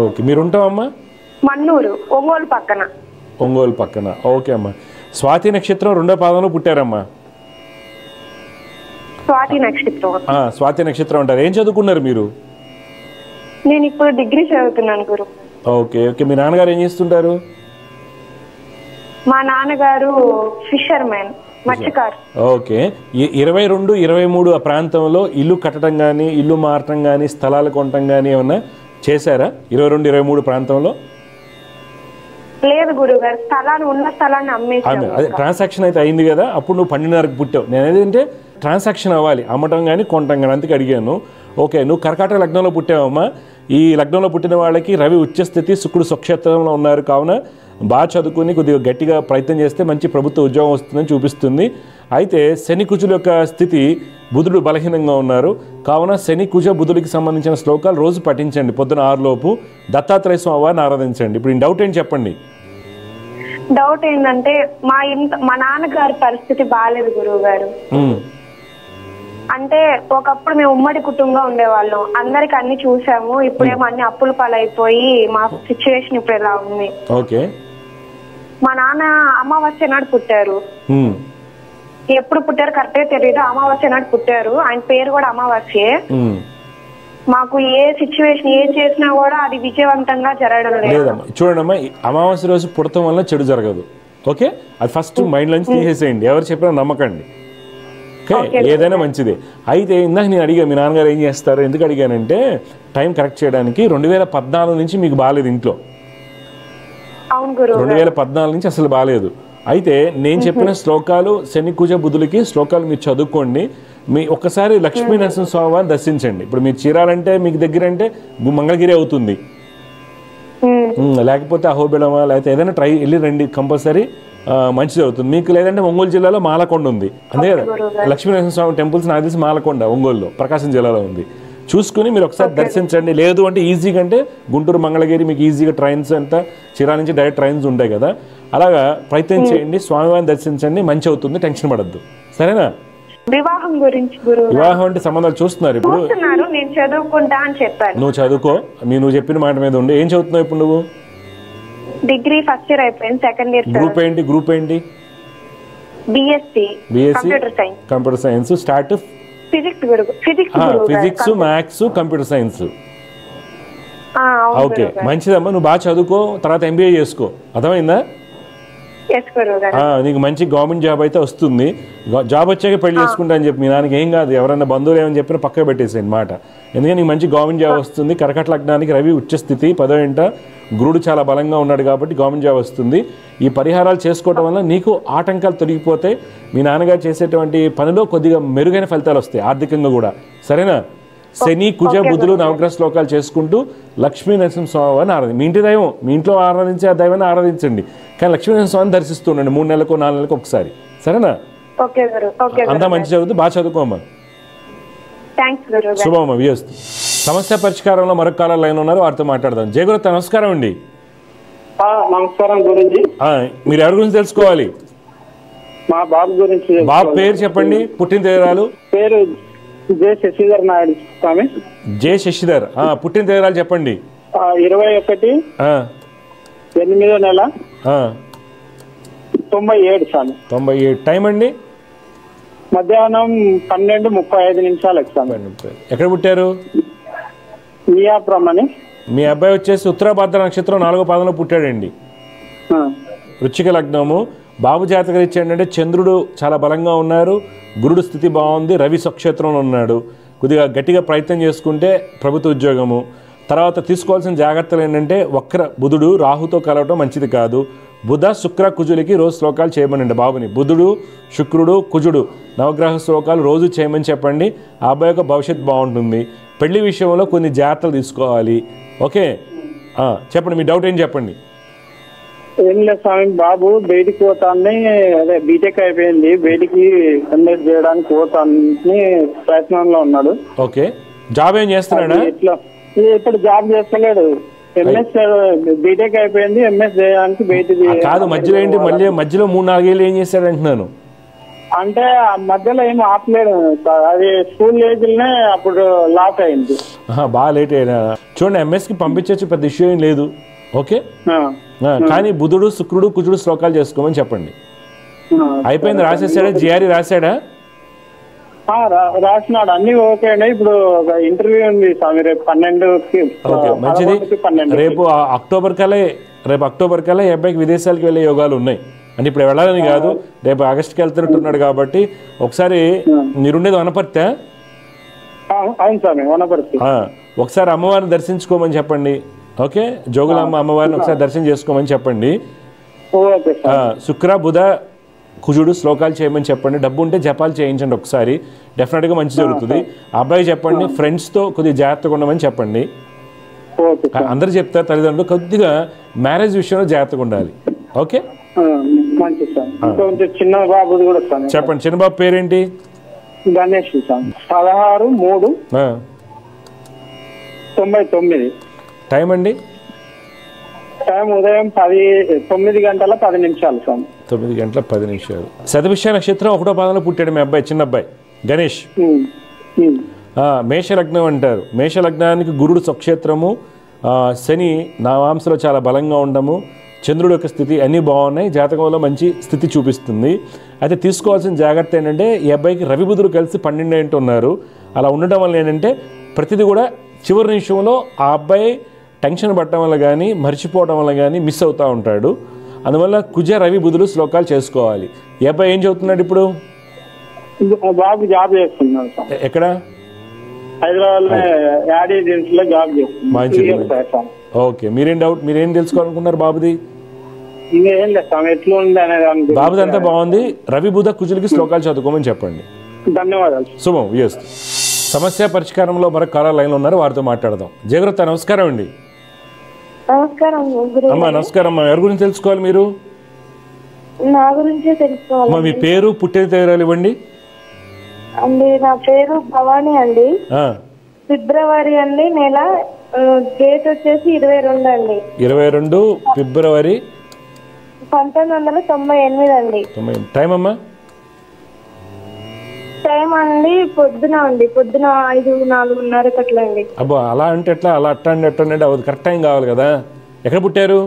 ఓకే, మీరు ఉంటామమ్మా? మన్నూరు, ఒంగోలు పక్కన. ఒంగోలు పక్కన. ఓకే అమ్మా. స్వాతి నక్షత్రం 2వ పాదంలో పుట్టారమ్మా. స్వాతి నక్షత్రం. స్వాతి నక్షత్రం అంటారు. ఏం చదువుకున్నారు మీరు? నేను ఇప్పుడు డిగ్రీ చదువుతున్నాను గురు. Okay okay. మీ నాన్నగారు ఏం చేస్తుంటారు? మా నాన్నగారు ఫిషర్ మ్యాన్, మత్స్యకారు. ఓకే. 22, 23 ఆ ప్రాంతంలో ఇల్లు కట్టడం కానీ, ఇల్లు మారటం కానీ, స్థలాలు కొనటం కానీ ఏమన్నా చేశారా? 22, 23 ప్రాంతంలో? లేదు గురువు గారు, ఉన్న స్థలాన్ని అమ్మేసాను. అదే ట్రాన్సాక్షన్ అయితే అయింది కదా, అప్పుడు నువ్వు 12:30కి పుట్టావు. నేను ఏదంటే ట్రాన్సాక్షన్ అవ్వాలి, అమ్మటం కానీ కొనటం కానీ, అందుకే అడిగాను. ఓకే, నువ్వు కర్కాటక లగ్నంలో పుట్టావమ్మా. ఈ లగ్నంలో పుట్టిన వాళ్ళకి రవి ఉచ్చస్థితి, శుక్రుడు స్వక్షేత్రంలో ఉన్నారు. కావున బాగా చదువుకుని కొద్దిగా గట్టిగా ప్రయత్నం చేస్తే మంచి ప్రభుత్వ ఉద్యోగం వస్తుందని చూపిస్తుంది. అయితే శని కుజుల యొక్క స్థితి, బుధుడు బలహీనంగా ఉన్నారు. కావున శని కుజ బుధుడికి సంబంధించిన శ్లోకాలు రోజు పఠించండి. పొద్దున 6 లోపు దత్తాత్రేయ స్వామి వారిని ఆరాధించండి. ఇప్పుడు ఈ డౌట్ ఏంటి చెప్పండి. డౌట్ ఏంటంటే మా నాన్నగారి పరిస్థితి బాగాలేదు గురువు గారు. అంటే ఒకప్పుడు మేము ఉమ్మడి కుటుంబంగా ఉండేవాళ్ళం, అందరికి అన్ని చూసాము. ఇప్పుడేమో అన్ని అప్పుల పాలైపోయి మా సిచ్యువేషన్ ఇప్పుడు ఎలా ఉంది. ఓకే. మా నాన్న అమావాస్య నాడు పుట్టారు. ఎప్పుడు పుట్టారు కరెక్ట్ గా తెలియదు, అమావాస్య నాడు పుట్టారు. ఆయన పేరు కూడా అమావాస్యే. మాకు ఏ సిచ్యువేషన్ ఏ చేసినా కూడా అది విజయవంతంగా జరగడం లేదు. చూడండమ్మా, అమావాస్య రోజు పుడతాం వల్ల చెడు జరగదు. ఓకే, అది ఫస్ట్ మైండ్ నుంచి తీసేసేయండి, ఎవరు చెప్పినా నమ్మకండి. ఓకే, ఏదైనా మంచిదే. అయితే ఇందాక నేను అడిగా మీ నాన్నగారు ఏం చేస్తారు, ఎందుకు అడిగానంటే టైం కరెక్ట్ చేయడానికి. 2014 నుంచి మీకు బాగాలేదు ఇంట్లో, 2014 నుంచి అసలు బాగాలేదు. అయితే నేను చెప్పిన శ్లోకాలు శని కుజ బుధులకి శ్లోకాలు మీరు చదువుకోండి. మీ ఒక్కసారి లక్ష్మీ నరసింహ స్వామిని దర్శించండి. ఇప్పుడు మీరు చీరాలంటే మీకు దగ్గర అంటే మంగళగిరి అవుతుంది, లేకపోతే అహోబిళమా లేకపోతే ఏదైనా ట్రై వెళ్ళి రండి, కంపల్సరీ మంచిది అవుతుంది మీకు. లేదంటే ఒంగోలు జిల్లాలో మాలకొండ ఉంది, అంతే కదా, లక్ష్మీ నరసింహ స్వామి టెంపుల్స్ నాకు తెలిసి మాలకొండ ఒంగోలులో ప్రకాశం జిల్లాలో ఉంది. చూసుకుని మీరు ఒకసారి దర్శించండి. లేదు అంటే ఈజీగా అంటే గుంటూరు మంగళగిరి మీకు ఈజీగా ట్రైన్స్ అంతా చీరాల నుంచి డైరెక్ట్ ట్రైన్స్ ఉంటాయి కదా, అలాగా ప్రయత్నం చేయండి. స్వామివారిని దర్శించండి, మంచి అవుతుంది, టెన్షన్ పడద్దు. సరేనా? వివాహం గురించి వివాహం అంటే సంబంధాలు చూస్తున్నారు ఇప్పుడు. నేను చదువుకుంటా అని చెప్పాను. నువ్వు చదువుకో, నువ్వు చెప్పిన మాట మీద ఉండి. ఏం చదువుతున్నావు ఇప్పుడు నువ్వు? డిగ్రీ ఫస్ట్ ఇయర్ అయిపోయింది, సెకండ్ ఇయర్. గ్రూప్ ఏంటి? BSc computer science. Start physics, maths, computer science. Okay, మంచిదమ్మా, నువ్వు బాగా చదువుకో, తర్వాత ఎంబీఏ చేసుకో, అర్థమైందా? నీకు మంచి గవర్నమెంట్ జాబ్ అయితే వస్తుంది. జాబ్ వచ్చాక పెళ్లి చేసుకుంటా అని చెప్పి మీ నాన్నకి ఏం కాదు, ఎవరైనా బంధువులు ఏమని చెప్పినా పక్కన పెట్టేసేయండి మాట. ఎందుకంటే నీకు మంచి గవర్నమెంట్ జాబ్ వస్తుంది. కర్కట లగ్నానికి రవి ఉచ్చస్థితి, 10వ ఇంట గురుడు చాలా బలంగా ఉన్నాడు కాబట్టి గవర్నమెంట్ జాబ్ వస్తుంది. ఈ పరిహారాలు చేసుకోవటం వల్ల నీకు ఆటంకాలు తొలగిపోతాయి. మీ నాన్నగారు చేసేటువంటి పనిలో కొద్దిగా మెరుగైన ఫలితాలు వస్తాయి, ఆర్థికంగా కూడా. సరేనా? శని కుజ బుధులు నవగ్రహ శ్లోకాలు చేసుకుంటూ లక్ష్మీ నరసింహ స్వామిని ఆరాధి. మీ ఇంటి దైవం, మీ ఇంట్లో ఆరాధించే ఆ దైవాన్ని ఆరాధించండి, కానీ లక్ష్మీ నరసింహ స్వామిని దర్శిస్తూ ఉండండి 3 నెలలకు 4 నెలలకు ఒకసారి. సరేనా? అంతా మంచి చదువుతూ బాగా చదువుకోమ్మా. శుభమ్మ, వియస్తు. సమస్య పరిష్కారంలో మరొక కాలం లైన్ ఉన్నారు, వారితో మాట్లాడదాం. జయగురత, నమస్కారం అండి. నమస్కారం గురించి. మీరు ఎవరి గురించి తెలుసుకోవాలి? మా బాబు గురించి. బాబు పేరు చెప్పండి, పుట్టిన తేదీరాలు. పేరు జె శశిధర్ నాయుడు స్వామి. జె శశిధర్. పుట్టిన తేదీరాలు చెప్పండి. 21 8వ నెల 97 స్వామి. 97. టైం అండి? మధ్యాహ్నం 12:35 స్వామి. ఎక్కడ పుట్టారు? మియాపురం అని. మీ అబ్బాయి వచ్చేసి ఉత్తరాభద్ర నక్షత్రం 4వ పాదంలో పుట్టాడండి. వృశ్చిక లగ్నము. బాబు జాతక రీత్యా ఏంటంటే చంద్రుడు చాలా బలంగా ఉన్నారు, గురుడు స్థితి బాగుంది, రవి స్వక్షేత్రంలో ఉన్నాడు. కొద్దిగా గట్టిగా ప్రయత్నం చేసుకుంటే ప్రభుత్వ ఉద్యోగము. తర్వాత తీసుకోవాల్సిన జాగ్రత్తలు ఏంటంటే వక్ర బుధుడు రాహుతో కలవటం మంచిది కాదు. బుధ శుక్ర కుజులకి రోజు శ్లోకాలు చేయమనండి బాబుని. బుధుడు శుక్రుడు కుజుడు నవగ్రహ శ్లోకాలు రోజు చేయమని చెప్పండి. ఆ అబ్బాయి యొక్క భవిష్యత్తు బాగుంటుంది. పెళ్లి విషయంలో కొన్ని జాగ్రత్తలు తీసుకోవాలి. ఓకే, చెప్పండి, మీ డౌట్ ఏం చెప్పండి. ఏం లేదు స్వామి, బాబు బయటికి పోతాన్ని, అదే బీటెక్ అయిపోయింది, బయటికి కండక్ట్ చేయడానికి పోతాన్ని ప్రయత్నంలో ఉన్నాడు. ఓకే, జాబ్ ఏం చేస్తున్నాడా? ఇప్పుడు జాబ్ చేస్తలేడు. ఎంఎస్ బీటెక్ అయిపోయింది, ఎంఎస్ చేయడానికి బయటికి కాదు. మధ్యలో ఏంటి, మళ్ళీ మధ్యలో 3-4 ఏళ్ళు ఏం చేస్తాడు అంటున్నాను. అంటే మధ్యలో ఏం ఆపలేడు, అది స్కూల్ ఏజ్ లోనే అప్పుడు లాక్ అయింది. బాగా లేట్ అయినా చూడండి, ఎంఎస్ కి పంపించచ్చు, పెద్ద ఇష్యూ ఏం లేదు. ఓకే, కానీ బుధుడు శుక్రుడు కుజుడు శ్లోకాలు చేసుకోమని చెప్పండి. అయిపోయింది, రాసేసాడా? జిఆర్ఈ రాశాడా? రాసినాడు, అన్ని ఓకే అండి. ఇప్పుడు ఒక ఇంటర్వ్యూ ఉంది స్వామి రేపు 12కి. మంచిది. రేపు అక్టోబర్ కల్లా ఈ అబ్బాయికి విదేశాలకు వెళ్ళే యోగాలు ఉన్నాయి. అంటే ఇప్పుడు వెళ్ళాలని కాదు, రేపు ఆగస్టుకి వెళ్తున్నట్టున్నాడు కాబట్టి ఒకసారి మీరుండేది వనపర్తి. అవును స్వామి, వనపర్తి. ఒకసారి అమ్మవారిని దర్శించుకోమని చెప్పండి. ఓకే, జోగులమ్మ అమ్మవారిని ఒకసారి దర్శనం చేసుకోమని చెప్పండి. శుక్ర బుధ కుజుడు శ్లోకాలు చేయమని చెప్పండి. డబ్బు ఉంటే జపాలు చేయించండి ఒకసారి, డెఫినెట్గా మంచి జరుగుతుంది. అబ్బాయి చెప్పండి, ఫ్రెండ్స్తో కొద్దిగా జాగ్రత్తగా ఉండమని చెప్పండి. అందరూ చెప్తారు తల్లిదండ్రులు, కొద్దిగా మ్యారేజ్ విషయంలో జాగ్రత్తగా ఉండాలి. ఓకే, చిన్న బాబు కూడా చెప్పండి. చిన్న బాబు పేరేంటి? గణేష్. 16/3/99. టైం అండి? టైం ఉదయం 9 గంటల 10 నిమిషాలు. 9 గంటల 10 నిమిషాలు. శతభిష నక్షత్రం 1వ పాదంలో పుట్టాడు మీ అబ్బాయి, చిన్న అబ్బాయి. గణేష్. ఉమ్, ఉమ్. మేషలగ్నం అంటారు. మేషలగ్నానికి గురుడు స్వక్షేత్రము, శని నవాంశలో చాలా బలంగా ఉండము, చంద్రుడు యొక్క స్థితి అన్నీ బాగున్నాయి. జాతకంలో మంచి స్థితి చూపిస్తుంది. అయితే తీసుకోవాల్సిన జాగ్రత్త ఏంటంటే ఈ అబ్బాయికి రవి బుధులు కలిసి 12 ఏంటి ఉన్నారు. అలా ఉండటం వల్ల ఏంటంటే ప్రతిదీ కూడా చివరి నిమిషంలో ఆ అబ్బాయి టెన్షన్ పడటం వల్ల కానీ మర్చిపోవడం వల్ల కానీ మిస్ అవుతూ ఉంటాడు. అందువల్ల కుజ రవి బుధులు శ్లోకాలు చేసుకోవాలి. ఈ అబ్బాయి ఏం చదువుతున్నాడు ఇప్పుడు? బాబు జాబ్ చేస్తున్నాడు సార్. ఎక్కడ? హైదరాబాద్ లో యాడ్ ఏజెన్సీ లో జాబ్ చేస్తున్నాడు. ఓకే, మీరేం తెలుసుకోవాలనుకున్నారు బాబుది? ఇంకేం లేదు స్వామి, ఎట్లా ఉంది అనేది. బాబుది అంతా బాగుంది. రవి బుధ కుజులకి శ్లోకాలు చదువుకోమని చెప్పండి. ధన్యవాదాలు. శుభం. వ్యస్తు సమస్య పరిష్కారంలో మరొక కాలర్ లైన్లో ఉన్నారు, వారితో మాట్లాడదాం. జయగ్రత నమస్కారం అండి. నమస్కారం అమ్మా. నమస్కారం అమ్మా. ఎవరి గురించి తెలుసుకోవాలి మీరు? నా గురించే తెలుసుకోవాలి. అమ్మా మీ పేరు, పుట్టిన తేదీలు ఇవ్వండి. అండి నా పేరు భవానీ అండి. ఫిబ్రవరి అండి, నెల, డేట్ వచ్చేసి 22 అండి. 22 ఫిబ్రవరి 1998 అండి. టైం అమ్మా? టైం అండి పొద్దున 5:04 అట్లా అండి. అబ్బా అలా అంటే ఎట్లా? అలా అట్టండి అది కరెక్ట్ టైం కావాలి కదా. ఎక్కడ పుట్టారు?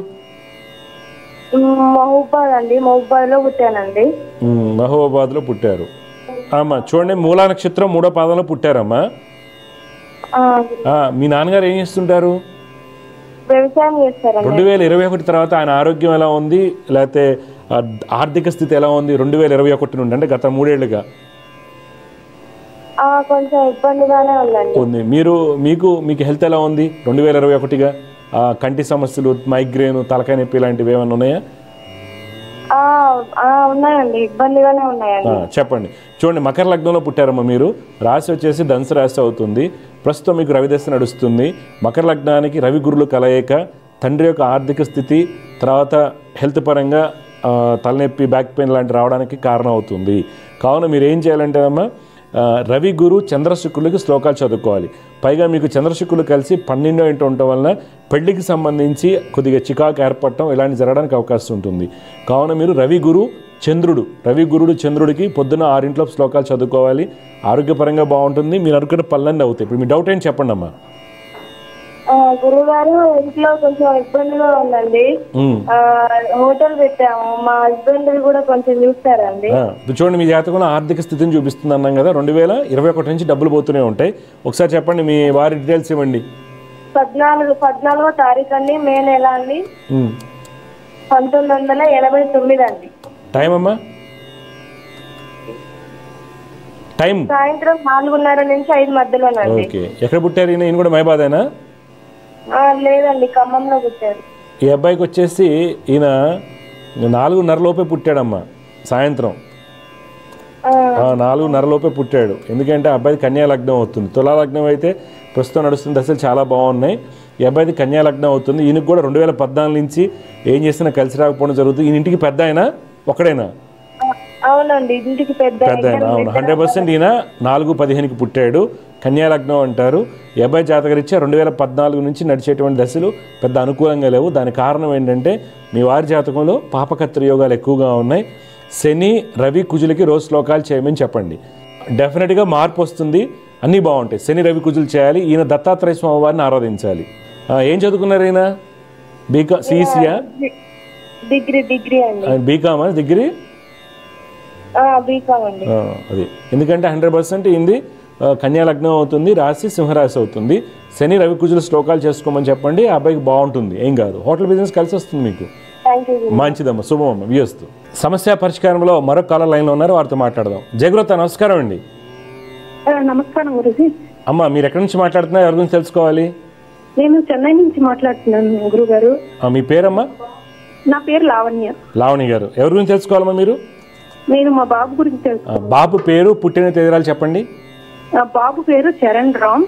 మహబూబాద్ అండి. మహబూబాద్ లో పుట్టానండి. మహబూబాద్ లో పుట్టారు. అమ్మా చూడండి, మూలా నక్షత్రం 3వ పాదంలో పుట్టారమ్మా. మీ నాన్నగారు ఏం చేస్తుంటారు? వ్యవసాయం చేస్తారండి. 2021 తర్వాత ఆయన ఆరోగ్యం ఎలా ఉంది, లేకపోతే ఆర్థిక స్థితి ఎలా ఉంది 2021 నుండి, అంటే గత 3 ఏళ్లుగా? కొంచెం ఇబ్బందిగానే ఉందండి. మీకు హెల్త్ ఎలా ఉంది 2021గా? కంటి సమస్యలు, మైగ్రేన్, తలకాయ నొప్పి ఇలాంటివి ఏమైనా ఉన్నాయా? ఉన్నాయండి, ఇబ్బందిగానే ఉన్నాయండి. చెప్పండి. చూడండి, మకర లగ్నంలో పుట్టారమ్మా మీరు. రాశి వచ్చేసి ధనుసు రాశి అవుతుంది. ప్రస్తుతం మీకు రవిదశ నడుస్తుంది. మకర లగ్నానికి రవి గురులు కలయిక తండ్రి యొక్క ఆర్థిక స్థితి, తర్వాత హెల్త్ పరంగా తలనొప్పి, బ్యాక్ పెయిన్ లాంటి రావడానికి కారణం అవుతుంది. కావున మీరు ఏం చేయాలంటే అమ్మా, రవి గురు చంద్రశుక్రులకి శ్లోకాలు చదువుకోవాలి. పైగా మీకు చంద్రశుక్రులు కలిసి 12 ఇంటూ ఉండటం వలన పెళ్లికి సంబంధించి కొద్దిగా చికాకు ఏర్పడటం ఇలాంటి జరగడానికి అవకాశం ఉంటుంది. కావున మీరు రవి గురుడు చంద్రుడికి పొద్దున 6 శ్లోకాలు చదువుకోవాలి. ఆరోగ్యపరంగా బాగుంటుంది. మీరు అనుకున్న పనులన్నీ అవుతాయి. ఇప్పుడు మీ డౌట్ ఏంటి చెప్పండి అమ్మా. గురుగారు, ఇంట్లో కొంచెం ఇబ్బందిగా ఉందండి. హోటల్ పెట్టాము. మా హస్బెండ్ కూడా కొంచెం చూస్తారండి. చూడండి, మీ జాతకంలో ఆర్థిక స్థితిని చూపిస్తుంది అన్నాం కదా. 2021 నుంచి డబ్బులు పోతూనే ఉంటాయి. ఒకసారి చెప్పండి, మీ వారి డీటెయిల్స్ ఇవ్వండి. 14వ తారీఖు అండి, మే నెల అండి, 1989 అండి. టైం అమ్మా? టైం సాయంత్రం 4:30 నుంచి 5 మధ్యలోనండి. ఓకే. ఎక్కడ పుట్టారు ఈయన కూడా మైబాదేనా? లేదండి, ఖమ్మంలో పుట్టారు. ఈ అబ్బాయికి వచ్చేసి ఈయన 4:30 లోపే పుట్టాడమ్మా. సాయంత్రం 4:30 లోపే పుట్టాడు. ఎందుకంటే అబ్బాయి కన్యా లగ్నం అవుతుంది. తులా లగ్నం అయితే ప్రస్తుతం నడుస్తుంది, అసలు చాలా బాగున్నాయి. ఈ అబ్బాయిది కన్యా లగ్నం అవుతుంది. ఈయనకు కూడా 2014 నుంచి ఏం చేసినా కలిసి రాకపోవడం జరుగుతుంది. ఈయన ఇంటికి పెద్ద అయినా ఒకడైనా? అవునండి, ఇంటికి పెద్ద ఆయన. అవును, 100% ఈయన 4/15కి పుట్టాడు. కన్యా లగ్నం అంటారు. ఈ అబ్బాయి జాతకరీత్యా 2014 నుంచి నడిచేటువంటి దశలు పెద్ద అనుకూలంగా లేవు. దానికి కారణం ఏంటంటే మీ వారి జాతకంలో పాపకత్ర యోగాలు ఎక్కువగా ఉన్నాయి. శని రవి కుజులకి రోజు శ్లోకాలు చేయమని చెప్పండి. డెఫినెట్గా మార్పు వస్తుంది, అన్నీ బాగుంటాయి. శని రవి కుజులు చేయాలి. ఈయన దత్తాత్రేయ స్వామి వారిని ఆరాధించాలి. ఏం చదువుకున్నారు ఈయన? సిఈసియా? డిగ్రీ అండి. బీకామా? డిగ్రీ అది. ఎందుకంటే 100% ఇంది కన్యా లగ్నం అవుతుంది, రాశి సింహరాశి అవుతుంది. శని రవి కుజుల శ్లోకాలు చేసుకోమని చెప్పండి. ఆ అబ్బాయికి బాగుంటుంది, ఏం కాదు. హోటల్ బిజినెస్ కలిసి వస్తుంది మీకు. మంచిదమ్మా, శుభమమ్మ. వ్యస్తు సమస్య పరిష్కారంలో మరొక కాలర్ లైన్లో ఉన్నారు, వారితో మాట్లాడదాం. జయగ్రత నమస్కారం అండి. నమస్కారం గురుజీ. అమ్మా మీరు ఎక్కడి నుంచి మాట్లాడుతున్నారు, ఎవరి గురించి తెలుసుకోవాలి? నేను చెన్నై నుంచి మాట్లాడుతున్నాను గురుగారు. మీ పేరమ్మా? నా పేరు లావణ్య. లావణ్య గారు, ఎవరి గురించి తెలుసుకోవాలమ్మా మీరు? నేను మా బాబు గురించి తెలుసు. బాబు పేరు, పుట్టిన తేదీలు చెప్పండి. బాబు పేరు Charan Ram.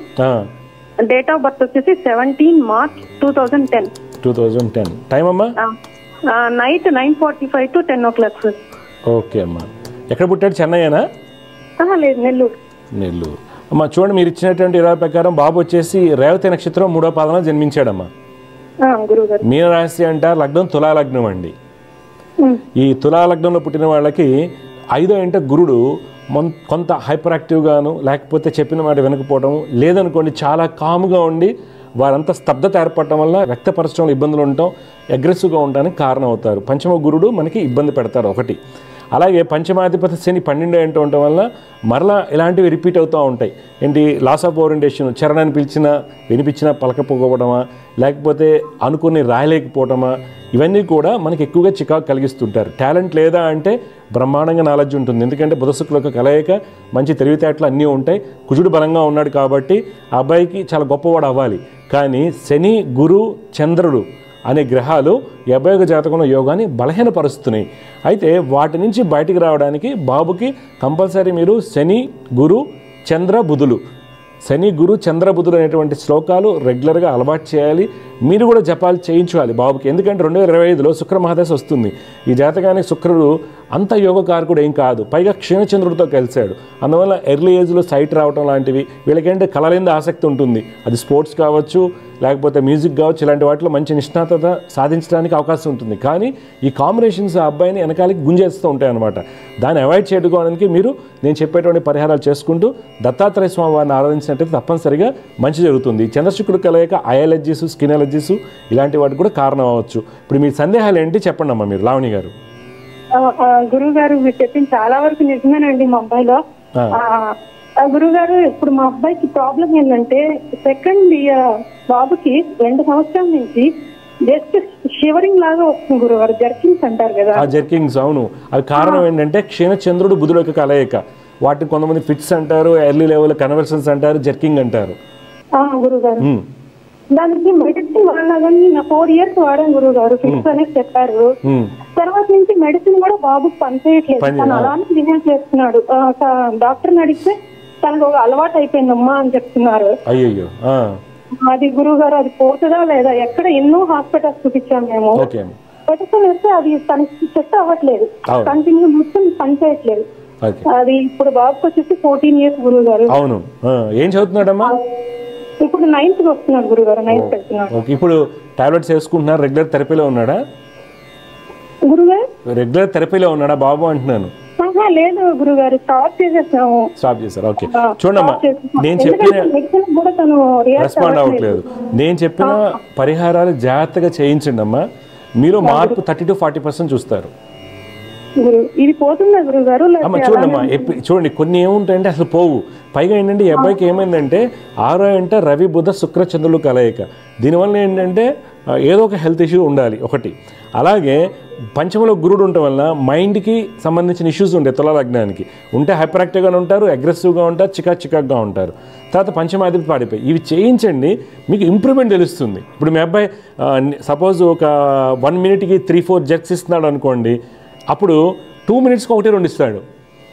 Date of birth వచ్చేసి 17 మార్చ్ 2010. టైం అమ్మా? Night 9:45 to 10 o'clock sir. Okay అమ్మా. ఎక్కడ పుట్టాడు? చెన్నైనా? లేదు, నెల్లూరు. అమ్మా చూడండి, మీరు ఇచ్చినటువంటి 20 ప్రకారం బాబు వచ్చేసి రేవతి నక్షత్రం 3వ పాదంలో జన్మించాడమ్మా. మీనరాశి అంటారు, లగ్నం తులా లగ్నం అండి. ఈ తులా లగ్నంలో పుట్టిన వాళ్ళకి 5వ ఇంట గురుడు కొంత హైపర్ యాక్టివ్గాను, లేకపోతే చెప్పిన మాట వినకపోవడం, లేదనుకోండి చాలా కామ్గా ఉండి వారంతా స్తబ్దత ఏర్పడటం వల్ల వ్యక్తపరచడంలో ఇబ్బందులు ఉండటం, అగ్రెసివ్గా ఉండడానికి కారణం అవుతారు. పంచమ గురుడు మనకి ఇబ్బంది పెడతారు ఒకటి. అలాగే పంచమాధిపతి శని 12 అంటూ ఉండటం వల్ల మరలా ఇలాంటివి రిపీట్ అవుతూ ఉంటాయి. ఏంటి, లాస్ ఆఫ్ ఓరియంటేషన్, చరణాన్ని పిలిచినా వినిపించినా పలకపోవడమా, లేకపోతే అనుకుని రాయలేకపోవడమా, ఇవన్నీ కూడా మనకి ఎక్కువగా చికాకు కలిగిస్తుంటారు. టాలెంట్ లేదా అంటే బ్రహ్మాండంగా నాలెడ్జ్ ఉంటుంది. ఎందుకంటే బుధ శుక్రుల కలయిక, మంచి తెలివితేటలు అన్నీ ఉంటాయి. కుజుడు బలంగా ఉన్నాడు కాబట్టి ఆ అబ్బాయికి చాలా గొప్పవాడు అవ్వాలి. కానీ శని, గురు, చంద్రుడు అనే గ్రహాలు ఈ అబ్బాయి జాతకంలో యోగాన్ని బలహీనపరుస్తున్నాయి. అయితే వాటి నుంచి బయటికి రావడానికి బాబుకి కంపల్సరీ మీరు శని, గురు, చంద్ర, బుధులు, శని, గురు, చంద్ర, బుధులు అనేటువంటి శ్లోకాలు రెగ్యులర్గా అలవాటు చేయాలి. మీరు కూడా జపాలు చేయించాలి బాబుకి. ఎందుకంటే 2025లో శుక్ర మహాదశ వస్తుంది. ఈ జాతకానికి శుక్రుడు అంత యోగకారకుడు ఏం కాదు, పైగా క్షీణచంద్రుడితో కలిశాడు. అందువల్ల ఎర్లీ ఏజ్లో సైట్ రావటం లాంటివి, వీళ్ళకేంటే కళల ఆసక్తి ఉంటుంది. అది స్పోర్ట్స్ కావచ్చు, లేకపోతే మ్యూజిక్ కావచ్చు, ఇలాంటి వాటిలో మంచి నిష్ణాతత సాధించడానికి అవకాశం ఉంటుంది. కానీ ఈ కాంబినేషన్స్ ఆ అబ్బాయిని వెనకాలకి గుంజేస్తూ ఉంటాయి అన్నమాట. దాన్ని అవాయిడ్ చేయడానికి మీరు నేను చెప్పేటువంటి పరిహారాలు చేసుకుంటూ దత్తాత్రేయ స్వామి వారిని ఆరాధించినట్టయితే తప్పనిసరిగా మంచి జరుగుతుంది. చంద్రశుక్రుడు కలయిక ఐ అలర్జీస్, స్కిన్ అలర్జీస్ ఇలాంటి వాటికి కూడా కారణం అవ్వచ్చు. ఇప్పుడు మీ సందేహాలు ఏంటి చెప్పండి అమ్మా మీరు, లావణి గారు. గురువు గారు మీరు చెప్పింది చాలా వరకు నిజమేనండి. మా అబ్బాయిలో గురువు గారు ఇప్పుడు మా అబ్బాయికి ప్రాబ్లం ఏంటంటే సెకండ్ ఇయర్ బాబుకి 2 సంవత్సరాల నుంచి జస్ట్ షివరింగ్ లాగా వస్తుంది గురువు గారు, జర్కింగ్స్ అంటారు కదా. ఆ జర్కింగ్స్, అవును. అది కారణం ఏంటంటే క్షీణచంద్రుడు బుధుడు యొక్క కలయిక. వాటిని కొంతమంది ఫిట్స్ అంటారు, ఎర్లీ లెవెల్ కన్వర్షన్స్ అంటారు, జర్కింగ్ అంటారు. గురువు గారు దానికి మెడిసిన్ వాడినాగాని నా 4 years వాడాను గురువు గారు, ఫిట్స్ అనేది చెప్పారు. తర్వాత నుంచి మెడిసిన్ కూడా బాబుకి పనిచేయట్లేదు, తను అలానే బిహేవ్ చేస్తున్నాడు. డాక్టర్ని అడిగితే తనకు ఒక అలవాటు అయిపోయిందమ్మా అని చెప్తున్నారు. అయ్యో, అది గురువు గారు అది పోతుందా లేదా, ఎక్కడ ఎన్నో హాస్పిటల్స్ చూపించాం మేము. మెడిసిన్ వేస్తే అది తనకి సెట్ అవ్వట్లేదు, కంటిన్యూ మొత్తం పనిచేయట్లేదు. అది ఇప్పుడు బాబుకి వచ్చేసి 14 years గురువు గారు. అవును. ఏం చదువుతున్నాడమ్మా? ఇప్పుడు 9th వస్తున్నాడు గురువు గారు, 9th వెళ్తున్నాడు. ఇప్పుడు టాబ్లెట్స్ వేసుకుంటున్నారు, రెగ్యులర్ థెరపీలో ఉన్నాడా గురువు గారు? రెగ్యులర్ థెరపీలో ఉన్నాడా బాబు అంటున్నాను. లేదు గురువు గారు, స్టాప్ చేసేసాము. స్టాప్ చేశారు, ఓకే. చూడమ్మా, నేను చెప్పిన రెస్పాండ్ అవ్వట్లేదు. నేను చెప్పిన పరిహారాలు జాగ్రత్తగా చేయించండి అమ్మా. మీలో మార్పు 30 to 40% చూస్తారు. ఇది పోతుందా గురువు గారు? చూడమ్మా, చూడండి కొన్ని ఏముంటాయంటే అసలు పోవు. పైగా ఏంటంటే ఈ అబ్బాయికి ఏమైందంటే 6 అంటే రవి, బుధ, శుక్ర, చంద్రులు కలయిక. దీనివల్ల ఏంటంటే ఏదో ఒక హెల్త్ ఇష్యూ ఉండాలి ఒకటి. అలాగే పంచమలో గురుడు ఉండటం వల్ల మైండ్కి సంబంధించిన ఇష్యూస్ ఉంటాయి. తుల లగ్నానికి ఉంటే హైపర్ యాక్టివ్గా ఉంటారు, అగ్రెసివ్గా ఉంటారు, చికాక్గా ఉంటారు. తర్వాత పంచమాధిపతి పాడిపోయి ఇవి చేయించండి, మీకు ఇంప్రూవ్మెంట్ తెలుస్తుంది. ఇప్పుడు మీ అబ్బాయి సపోజ్ ఒక 1 minute-కి 3-4 జర్క్స్ ఇస్తున్నాడు అనుకోండి, అప్పుడు 2 minutes-కి 1-2 ఇస్తాడు.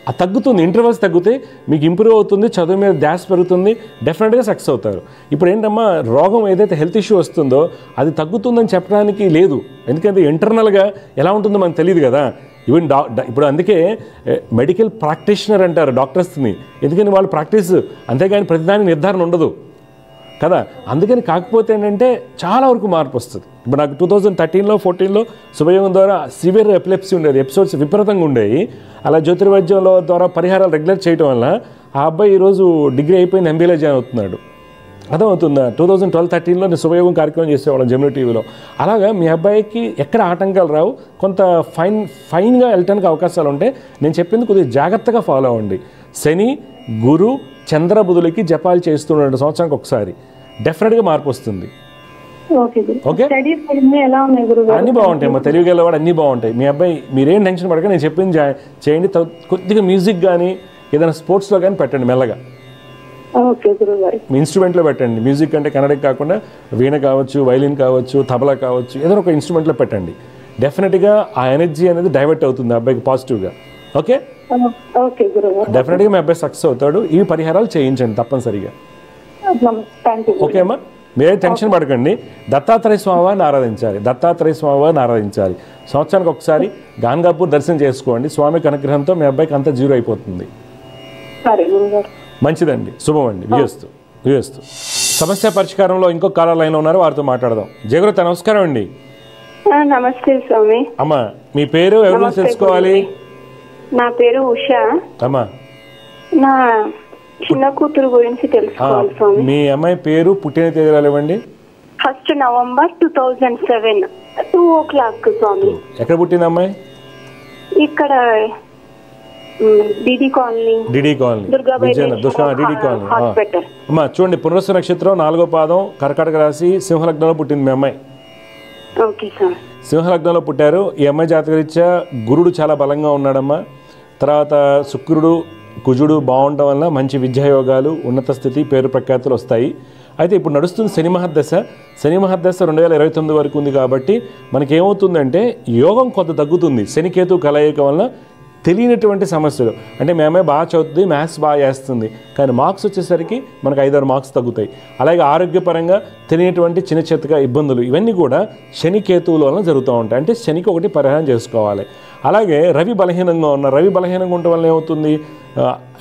అది తగ్గుతుంది, ఇంటర్వల్స్ తగ్గుతాయి, మీకు ఇంప్రూవ్ అవుతుంది, చదువు మీద ధ్యాస పెరుగుతుంది, డెఫినెట్గా సక్సెస్ అవుతారు. ఇప్పుడు ఏంటమ్మా, రోగం ఏదైతే హెల్త్ ఇష్యూ వస్తుందో అది తగ్గుతుందని చెప్పడానికి లేదు. ఎందుకంటే ఇంటర్నల్గా ఎలా ఉంటుందో మనకు తెలియదు కదా. ఈవెన్ ఇప్పుడు అందుకే మెడికల్ ప్రాక్టీషనర్ అంటారు డాక్టర్స్ని, ఎందుకని వాళ్ళు ప్రాక్టీస్, అంతేగాని ప్రతిదానికి నిర్ధారణ ఉండదు కదా. అందుకని కాకపోతే ఏంటంటే చాలా వరకు మార్పు వస్తుంది. ఇప్పుడు నాకు 2013లో 14లో శుభయోగం ద్వారా సివియర్ ఎపిలెప్సీ ఉండేది, ఎపిసోడ్స్ విపరీతంగా ఉండేవి. అలా జ్యోతిర్వైద్యంలో ద్వారా పరిహారాలు రెగ్యులర్ చేయడం వల్ల ఆ అబ్బాయి ఈరోజు డిగ్రీ అయిపోయింది, ఎంబీఏలో జాయిన్ అవుతున్నాడు. అర్థమవుతుందా? 2012-13లో నేను శుభయోగం కార్యక్రమం చేసేవాళ్ళం జెమినీ టీవీలో. అలాగా మీ అబ్బాయికి ఎక్కడ ఆటంకాలు రావు, కొంత ఫైన్గా వెళ్ళటానికి అవకాశాలు ఉంటాయి. నేను చెప్పింది కొద్దిగా జాగ్రత్తగా ఫాలో అవ్వండి. శని, గురు, చంద్ర, బుధులకి జపాలు చేస్తున్న సంవత్సరానికి ఒకసారి డెఫినెట్గా మార్పు వస్తుంది. ఓకే, అన్నీ బాగుంటాయి అమ్మా, తెలివిగలవాడు అన్నీ బాగుంటాయి. మీ అబ్బాయి మీరేం టెన్షన్ పడక, నేను చెప్పింది చేయండి. కొద్దిగా మ్యూజిక్ కానీ ఏదైనా స్పోర్ట్స్లో కానీ పెట్టండి మెల్లగా. మీ ఇన్స్ట్రుమెంట్లో పెట్టండి. మ్యూజిక్ అంటే కన్నడకి కాకుండా వీణ కావచ్చు, వైలిన్ కావచ్చు, తబలా కావచ్చు, ఏదైనా ఒక ఇన్స్ట్రుమెంట్లో పెట్టండి. డెఫినెట్గా ఆ ఎనర్జీ అనేది డైవర్ట్ అవుతుంది అబ్బాయికి పాజిటివ్గా. ఓకే, డెఫినెట్గా మీ అబ్బాయి సక్సెస్ అవుతాడు. ఈ పరిహారాలు చేయించండి తప్పనిసరిగా. ఓకే అమ్మా, మీరే టెన్షన్ పడకండి. దత్తాత్రేయ స్వామివారిని ఆరాధించాలి, దత్తాత్రేయ స్వామివారిని ఆరాధించాలి. సంవత్సరానికి ఒకసారి గాన్గాపూర్ దర్శనం చేసుకోండి. స్వామి అనుగ్రహంతో మీ అబ్బాయికి అంతా జీరో అయిపోతుంది. మంచిదండి, శుభమండి. వియస్తు సమస్య పరిష్కారంలో ఇంకో కాలర్ లైన్లో ఉన్నారు, వారితో మాట్లాడదాం. జయగురత నమస్కారం అండి. నమస్తే స్వామి. అమ్మా మీ పేరు ఎవరు తెలుసుకోవాలి? నా పేరు ఉషా. అమ్మా నా చిన్న కూతురు గురించి తెలుసుకోవాలి స్వామి. మీ అమ్మాయి పేరు పుట్టిన తేదీలు ఇవ్వండి. 1 నవంబర్ 2007 2:00 స్వామి. ఎక్కడ పుట్టింది అమ్మాయి? ఇక్కడ డిడి కాలనీ. డిడి కాలనీ అమ్మా చూడండి, పునరుస్సు నక్షత్రం 4వ పాదం కర్కాటక రాశి సింహలగ్నంలో పుట్టింది మీ అమ్మాయి. సింహలగ్నంలో పుట్టారు. ఈ అమ్మాయి జాతకరీత్యా గురుడు చాలా బలంగా ఉన్నాడమ్మా. తర్వాత శుక్రుడు కుజుడు బాగుండటం వల్ల మంచి విద్యాయోగాలు, ఉన్నత స్థితి, పేరు ప్రఖ్యాతులు వస్తాయి. అయితే ఇప్పుడు నడుస్తుంది శని మహర్దశ. శని మహర్దశ 2029 వరకు ఉంది కాబట్టి మనకేమవుతుందంటే యోగం కొంత తగ్గుతుంది. శనికేతు కలయిక వల్ల తెలియనటువంటి సమస్యలు, అంటే మీ అమ్మాయి బాగా చదువుతుంది, మ్యాథ్స్ బాగా చేస్తుంది, కానీ మార్క్స్ వచ్చేసరికి మనకు 5-6 మార్క్స్ తగ్గుతాయి. అలాగే ఆరోగ్యపరంగా తెలియనటువంటి చిన్న చిత్తగా ఇబ్బందులు, ఇవన్నీ కూడా శని కేతువుల వలన జరుగుతూ ఉంటాయి. అంటే శనికి ఒకటి పరిహారం చేసుకోవాలి. అలాగే రవి బలహీనంగా ఉన్న, రవి బలహీనంగా ఉండటం వల్ల ఏమవుతుంది,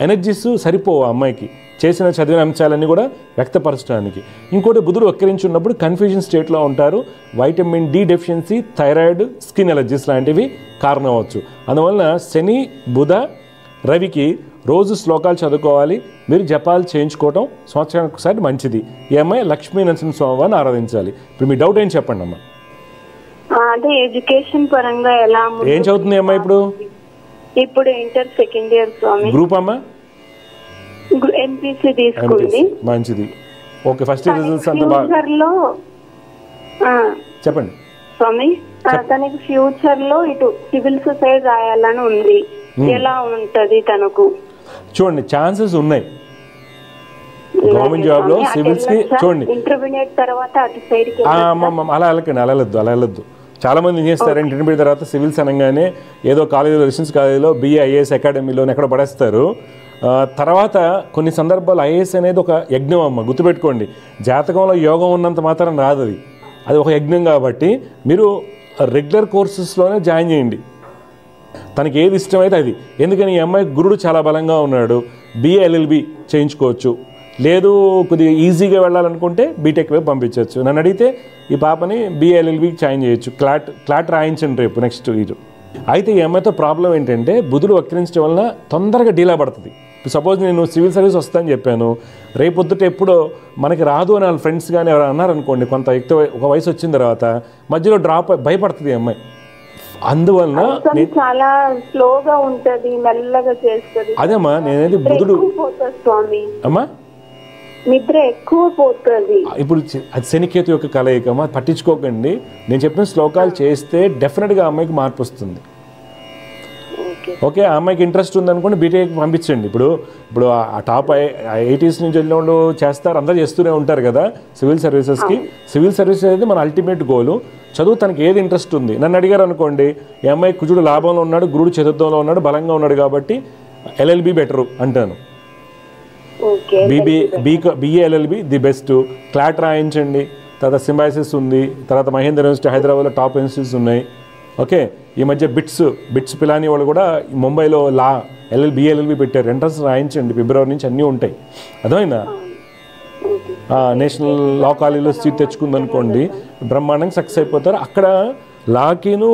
ఎనర్జీస్ సరిపోవు అమ్మాయికి చేసిన చదివిన అంశాలన్నీ కూడా వ్యక్తపరచడానికి. ఇంకోటి బుధుడు వక్రించి ఉన్నప్పుడు కన్ఫ్యూజన్ స్టేట్లో ఉంటారు. Vitamin D deficiency, thyroid, skin allergies లాంటివి కారణం అవ్వచ్చు. అందువలన శని బుధ రవికి రోజు శ్లోకాలు చదువుకోవాలి. మీరు జపాలు చేయించుకోవడం సంవత్సరానికి ఒకసారి మంచిది. ఈ అమ్మాయి లక్ష్మీ నరసింహస్వామిని ఆరాధించాలి. ఇప్పుడు మీ డౌట్ ఏం చెప్పండి అమ్మా. అంటే ఎడ్యుకేషన్ పరంగా ఎలా, ఏం చదువుతుంది అమ్మా ఇప్పుడు? ఇప్పుడు ఇంటర్ సెకండ్ ఇయర్ స్వామి. గ్రూప్ అమ్మా? ఎంపీసీ తీసుకుంది. మంచిది. ఓకే, ఫస్ట్ ఇయర్ రిజల్ట్స్ అంతా బాగా చెప్పండి స్వామి. తనకి ఫ్యూచర్ లో ఇటు సివిల్ సొసైటీ రాయాలని ఉంది, ఎలా ఉంటది తనకు? చూడండి, ఛాన్సెస్ ఉన్నాయి గవర్నమెంట్ జాబ్ లో సివిల్స్ కి. చూడండి, ఇంటర్మీడియట్ తర్వాత అటు సైడ్ అలా వెళ్ళొద్దు. చాలా మంది ఏం చేస్తారంటే ఇంటర్మీడియట్ తర్వాత సివిల్స్ అనగానే ఏదో కాలేజీలో, రెసిడెన్స్ కాలేజీలో, BA IAS అకాడమీలో ఎక్కడ పడేస్తారు. తర్వాత కొన్ని సందర్భాలు ఐఏఎస్ అనేది ఒక యజ్ఞం అమ్మ, గుర్తుపెట్టుకోండి. జాతకంలో యోగం ఉన్నంత మాత్రం రాదు, అది ఒక యజ్ఞం. కాబట్టి మీరు రెగ్యులర్ కోర్సెస్లోనే జాయిన్ చేయండి, తనకి ఏది ఇష్టమైతే అది. ఎందుకని ఈ అమ్మాయి గురుడు చాలా బలంగా ఉన్నాడు. BA LLB చేయించుకోవచ్చు, లేదు కొద్దిగా ఈజీగా వెళ్ళాలనుకుంటే బీటెక్ వైపు పంపించవచ్చు. నన్ను అడిగితే ఈ పాపని BA LLBకి జాయిన్ చేయొచ్చు. క్లాట్ రాయించండి రేపు నెక్స్ట్ ఇయర్. అయితే ఈ అమ్మాయితో ప్రాబ్లం ఏంటంటే బుధుడు వక్రించడం వలన తొందరగా డీలా పడుతుంది. సపోజ్ నేను సివిల్ సర్వీస్ వస్తానని చెప్పాను, రేపొద్దుట ఎప్పుడో మనకి రాదు అని వాళ్ళ ఫ్రెండ్స్ కానీ ఎవరు అన్నారనుకోండి, కొంత ఎక్కువ ఒక వయసు వచ్చిన తర్వాత మధ్యలో డ్రాప్ భయపడుతుంది ఈ అమ్మాయి. అందువలన చాలా స్లోగా ఉంటది, మెల్లగా చేస్తుంది. అదేమ్మా నేనేది బుధుడు అమ్మా నిద్ర ఎక్కువ పోతుంది. ఇప్పుడు అది శనికేతు యొక్క కలయికమ్మా, పట్టించుకోకండి. నేను చెప్పిన శ్లోకాలు చేస్తే డెఫినెట్గా అమ్మాయికి మార్పు వస్తుంది. ఓకే, ఆ అమ్మాయికి ఇంట్రెస్ట్ ఉందనుకోండి బీటెక్ పంపించండి. ఇప్పుడు ఆ టాప్ 80s నుంచి వెళ్ళిన వాళ్ళు చేస్తారు, అందరూ చేస్తూనే ఉంటారు కదా సివిల్ సర్వీసెస్కి. సివిల్ సర్వీసెస్ అనేది మన అల్టిమేట్ గోలు. చదువు తనకి ఏది ఇంట్రెస్ట్ ఉంది. నన్ను అడిగారు అనుకోండి, ఈ అమ్మాయి కుజుడు లాభంలో ఉన్నాడు, గురుడు చతుర్థంలో ఉన్నాడు, బలంగా ఉన్నాడు కాబట్టి LLB బెటరు అంటాను. BA LLB the best. CLAT రాయించండి. తర్వాత సింబాసిస్ ఉంది, తర్వాత మహేంద్ర యూనివర్సిటీ హైదరాబాద్లో టాప్ ఇన్స్టిట్యూట్స్ ఉన్నాయి. ఓకే, ఈ మధ్య బిట్స్ పిలాని వాళ్ళు కూడా ముంబైలో BA LLB పెట్టారు. ఎంట్రన్స్ రాయించండి, ఫిబ్రవరి నుంచి అన్నీ ఉంటాయి. అర్థమైందా? నేషనల్ లా కాలేజీలో సీట్ తెచ్చుకుందనుకోండి బ్రహ్మాండంగా సక్సెస్ అయిపోతారు. అక్కడ లాకిను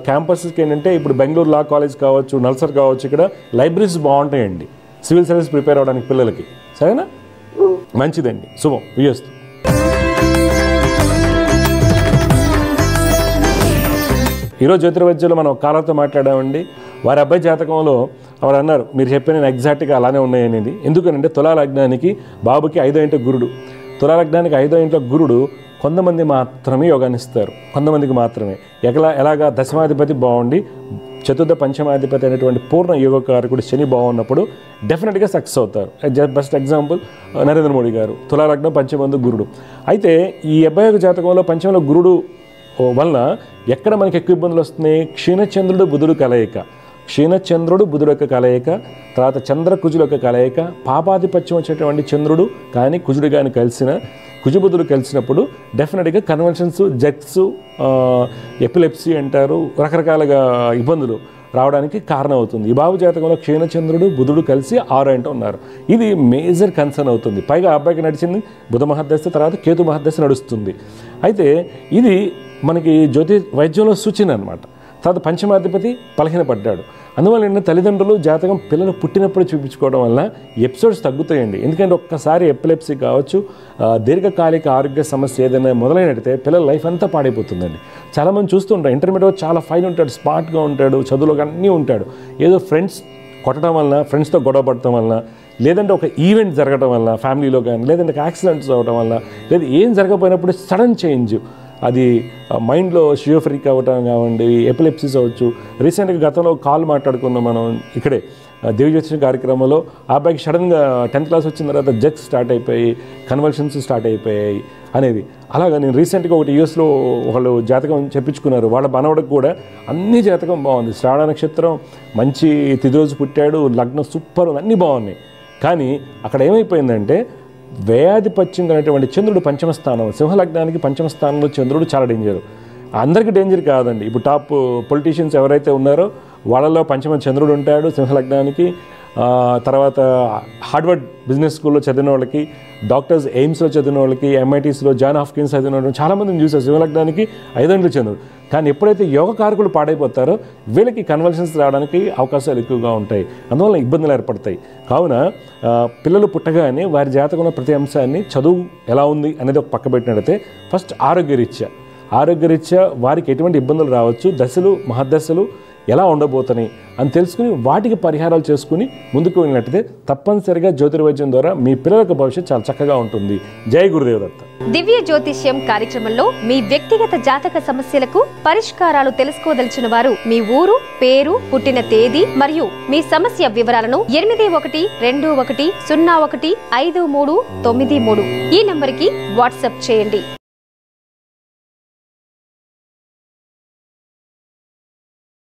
క్యాంపస్కి ఏంటంటే ఇప్పుడు బెంగళూరు లా కాలేజ్ కావచ్చు, నల్సర్ కావచ్చు, ఇక్కడ లైబ్రరీస్ బాగుంటాయండి సివిల్ సర్వీస్ ప్రిపేర్ అవ్వడానికి పిల్లలకి. సరేనా? మంచిదండి, శుభం. వియస్తు. ఈరోజు జ్యోతిర్వైద్యంలో మనం కాలర్తో మాట్లాడామండి. వారి అబ్బాయి జాతకంలో వారు అన్నారు, మీరు చెప్పిన నేను ఎగ్జాక్ట్గా అలానే ఉన్నాయి అనేది. ఎందుకనంటే తులా లగ్నానికి బాబుకి 5వ ఇంట గురుడు. తులా లగ్నానికి 5వ ఇంట్లో గురుడు కొంతమంది మాత్రమే యోగాన్ని ఇస్తారు, కొంతమందికి మాత్రమే. ఎలాగా దశమాధిపతి బాగుండి చతుర్థ పంచమాధిపతి అనేటువంటి పూర్ణ యోగకారకుడు శని బాగున్నప్పుడు డెఫినెట్గా సక్సెస్ అవుతారు. బెస్ట్ ఎగ్జాంపుల్ నరేంద్ర మోడీ గారు. తులా లగ్నం పంచమందు గురుడు. అయితే ఈ అబ్బాయి యొక్క జాతకంలో పంచమంలో గురుడు వల్ల ఎక్కడ మనకి ఎక్కువ ఇబ్బందులు వస్తున్నాయి? క్షీణచంద్రుడు బుధుడు కలయిక, క్షీణచంద్రుడు బుధుడు యొక్క కలయిక, తర్వాత చంద్ర కుజుల యొక్క కలయిక, పాపాధిపత్యం వచ్చేటువంటి చంద్రుడు కానీ కుజుడు కానీ కుజబుధుడు కలిసినప్పుడు డెఫినెట్గా కన్వెన్షన్స్, జెక్స్, ఎపిలెప్సీ అంటారు, రకరకాలుగా ఇబ్బందులు రావడానికి కారణం అవుతుంది. ఈ బాబు జాతకంలో క్షీణచంద్రుడు బుధుడు కలిసి 6 ఇంట ఉన్నారు. ఇది మేజర్ కన్సర్న్ అవుతుంది. పైగా అబ్బాయికి నడిచింది బుధ మహర్దశ, తర్వాత కేతు మహర్దశ నడుస్తుంది. అయితే ఇది మనకి జ్యోతి వైద్యంలో సూచన అనమాట. తర్వాత పంచమాధిపతి బలహీనపడ్డాడు. అందువల్ల ఏంటంటే తల్లిదండ్రులు జాతకం పిల్లలు పుట్టినప్పుడు చూపించుకోవడం వల్ల ఎపిసోడ్స్ తగ్గుతాయండి. ఎందుకంటే ఒక్కసారి ఎపిలెప్సీ కావచ్చు, దీర్ఘకాలిక ఆరోగ్య సమస్య ఏదైనా మొదలైనట్టయితే పిల్లల లైఫ్ అంతా పాడైపోతుందండి. చాలామంది చూస్తుంటారు, ఇంటర్మీడియట్ చాలా ఫైన్ ఉంటాడు, స్మార్ట్గా ఉంటాడు, చదువులో అన్నీ ఉంటాడు, ఏదో ఫ్రెండ్స్ కొట్టడం వలన, ఫ్రెండ్స్తో గొడవ పడటం వలన, లేదంటే ఒక ఈవెంట్ జరగడం వల్ల ఫ్యామిలీలో కానీ, లేదంటే యాక్సిడెంట్స్ అవ్వడం వల్ల, లేదా ఏం జరగకపోయినప్పుడు సడన్ చేంజ్, అది మైండ్లో షియోఫ్రీక్ అవ్వటం కావండి, ఎపిలెప్సిస్ అవ్వచ్చు. రీసెంట్గా గతంలో కాల్ మాట్లాడుకున్నాం మనం ఇక్కడే దివ్యజ్యోతిషం కార్యక్రమంలో. ఆ అబ్బాయికి సడన్గా 10th క్లాస్ వచ్చిన తర్వాత జెక్స్ స్టార్ట్ అయిపోయి, కన్వల్షన్స్ స్టార్ట్ అయిపోయాయి అనేది. అలాగా నేను రీసెంట్గా ఒకటి యూఎస్లో వాళ్ళు జాతకం చెప్పించుకున్నారు, వాళ్ళ మనవడికి కూడా అన్ని జాతకం బాగుంది, శ్రావణ నక్షత్రం మంచి తిథి రోజు పుట్టాడు, లగ్నం సూపర్, అన్నీ బాగున్నాయి. కానీ అక్కడ ఏమైపోయిందంటే వ్యయాధిపత్యం అనేటువంటి చంద్రుడు పంచమ స్థానం, సింహలగ్నానికి పంచమ స్థానంలో చంద్రుడు చాలా డేంజర్. అందరికీ డేంజర్ కాదండి, ఇప్పుడు టాప్ పొలిటీషియన్స్ ఎవరైతే ఉన్నారో వాళ్ళలో పంచమ చంద్రుడు ఉంటాడు సింహలగ్నానికి. తర్వాత హార్వర్డ్ బిజినెస్ స్కూల్లో చదివిన వాళ్ళకి, డాక్టర్స్ ఎయిమ్స్లో చదివిన వాళ్ళకి, ఎంఐటీస్లో జాన్ హాప్కిన్స్ చదివిన వాళ్ళకి చాలామందిని చూసారు సింహలగ్నానికి 5 చంద్రుడు. కానీ ఎప్పుడైతే యోగ కారకులు పాడైపోతారో వీళ్ళకి కన్వర్షన్స్ రావడానికి అవకాశాలు ఎక్కువగా ఉంటాయి, అందువల్ల ఇబ్బందులు ఏర్పడతాయి. కావున పిల్లలు పుట్టగానే వారి జాతకంలో ప్రతి అంశాన్ని చదువు ఎలా ఉంది అనేది ఒక పక్క పెట్టినట్టయితే ఫస్ట్ ఆరోగ్యరీత్యా వారికి ఎటువంటి ఇబ్బందులు రావచ్చు, దశలు మహద్దశలు ఎలా ఉండబోతున్నాయి అని తెలుసుకుని వాటికి పరిహారాలు చేసుకుని ముందుకు వెళ్ళినట్టయితే తప్పనిసరిగా జ్యోతిర్వైద్యం ద్వారా మీ పిల్లలకు భవిష్యత్తు చాలా చక్కగా ఉంటుంది. జై గురుదేవ్ దత్త. దివ్య జ్యోతిష్యం కార్యక్రమంలో మీ వ్యక్తిగత జాతక సమస్యలకు పరిష్కారాలు తెలుసుకోదలిచిన వారు మీ ఊరు, పేరు, పుట్టిన తేదీ మరియు మీ సమస్య వివరాలను 8121015393 ఈ నంబర్కి వాట్సాప్ చేయండి.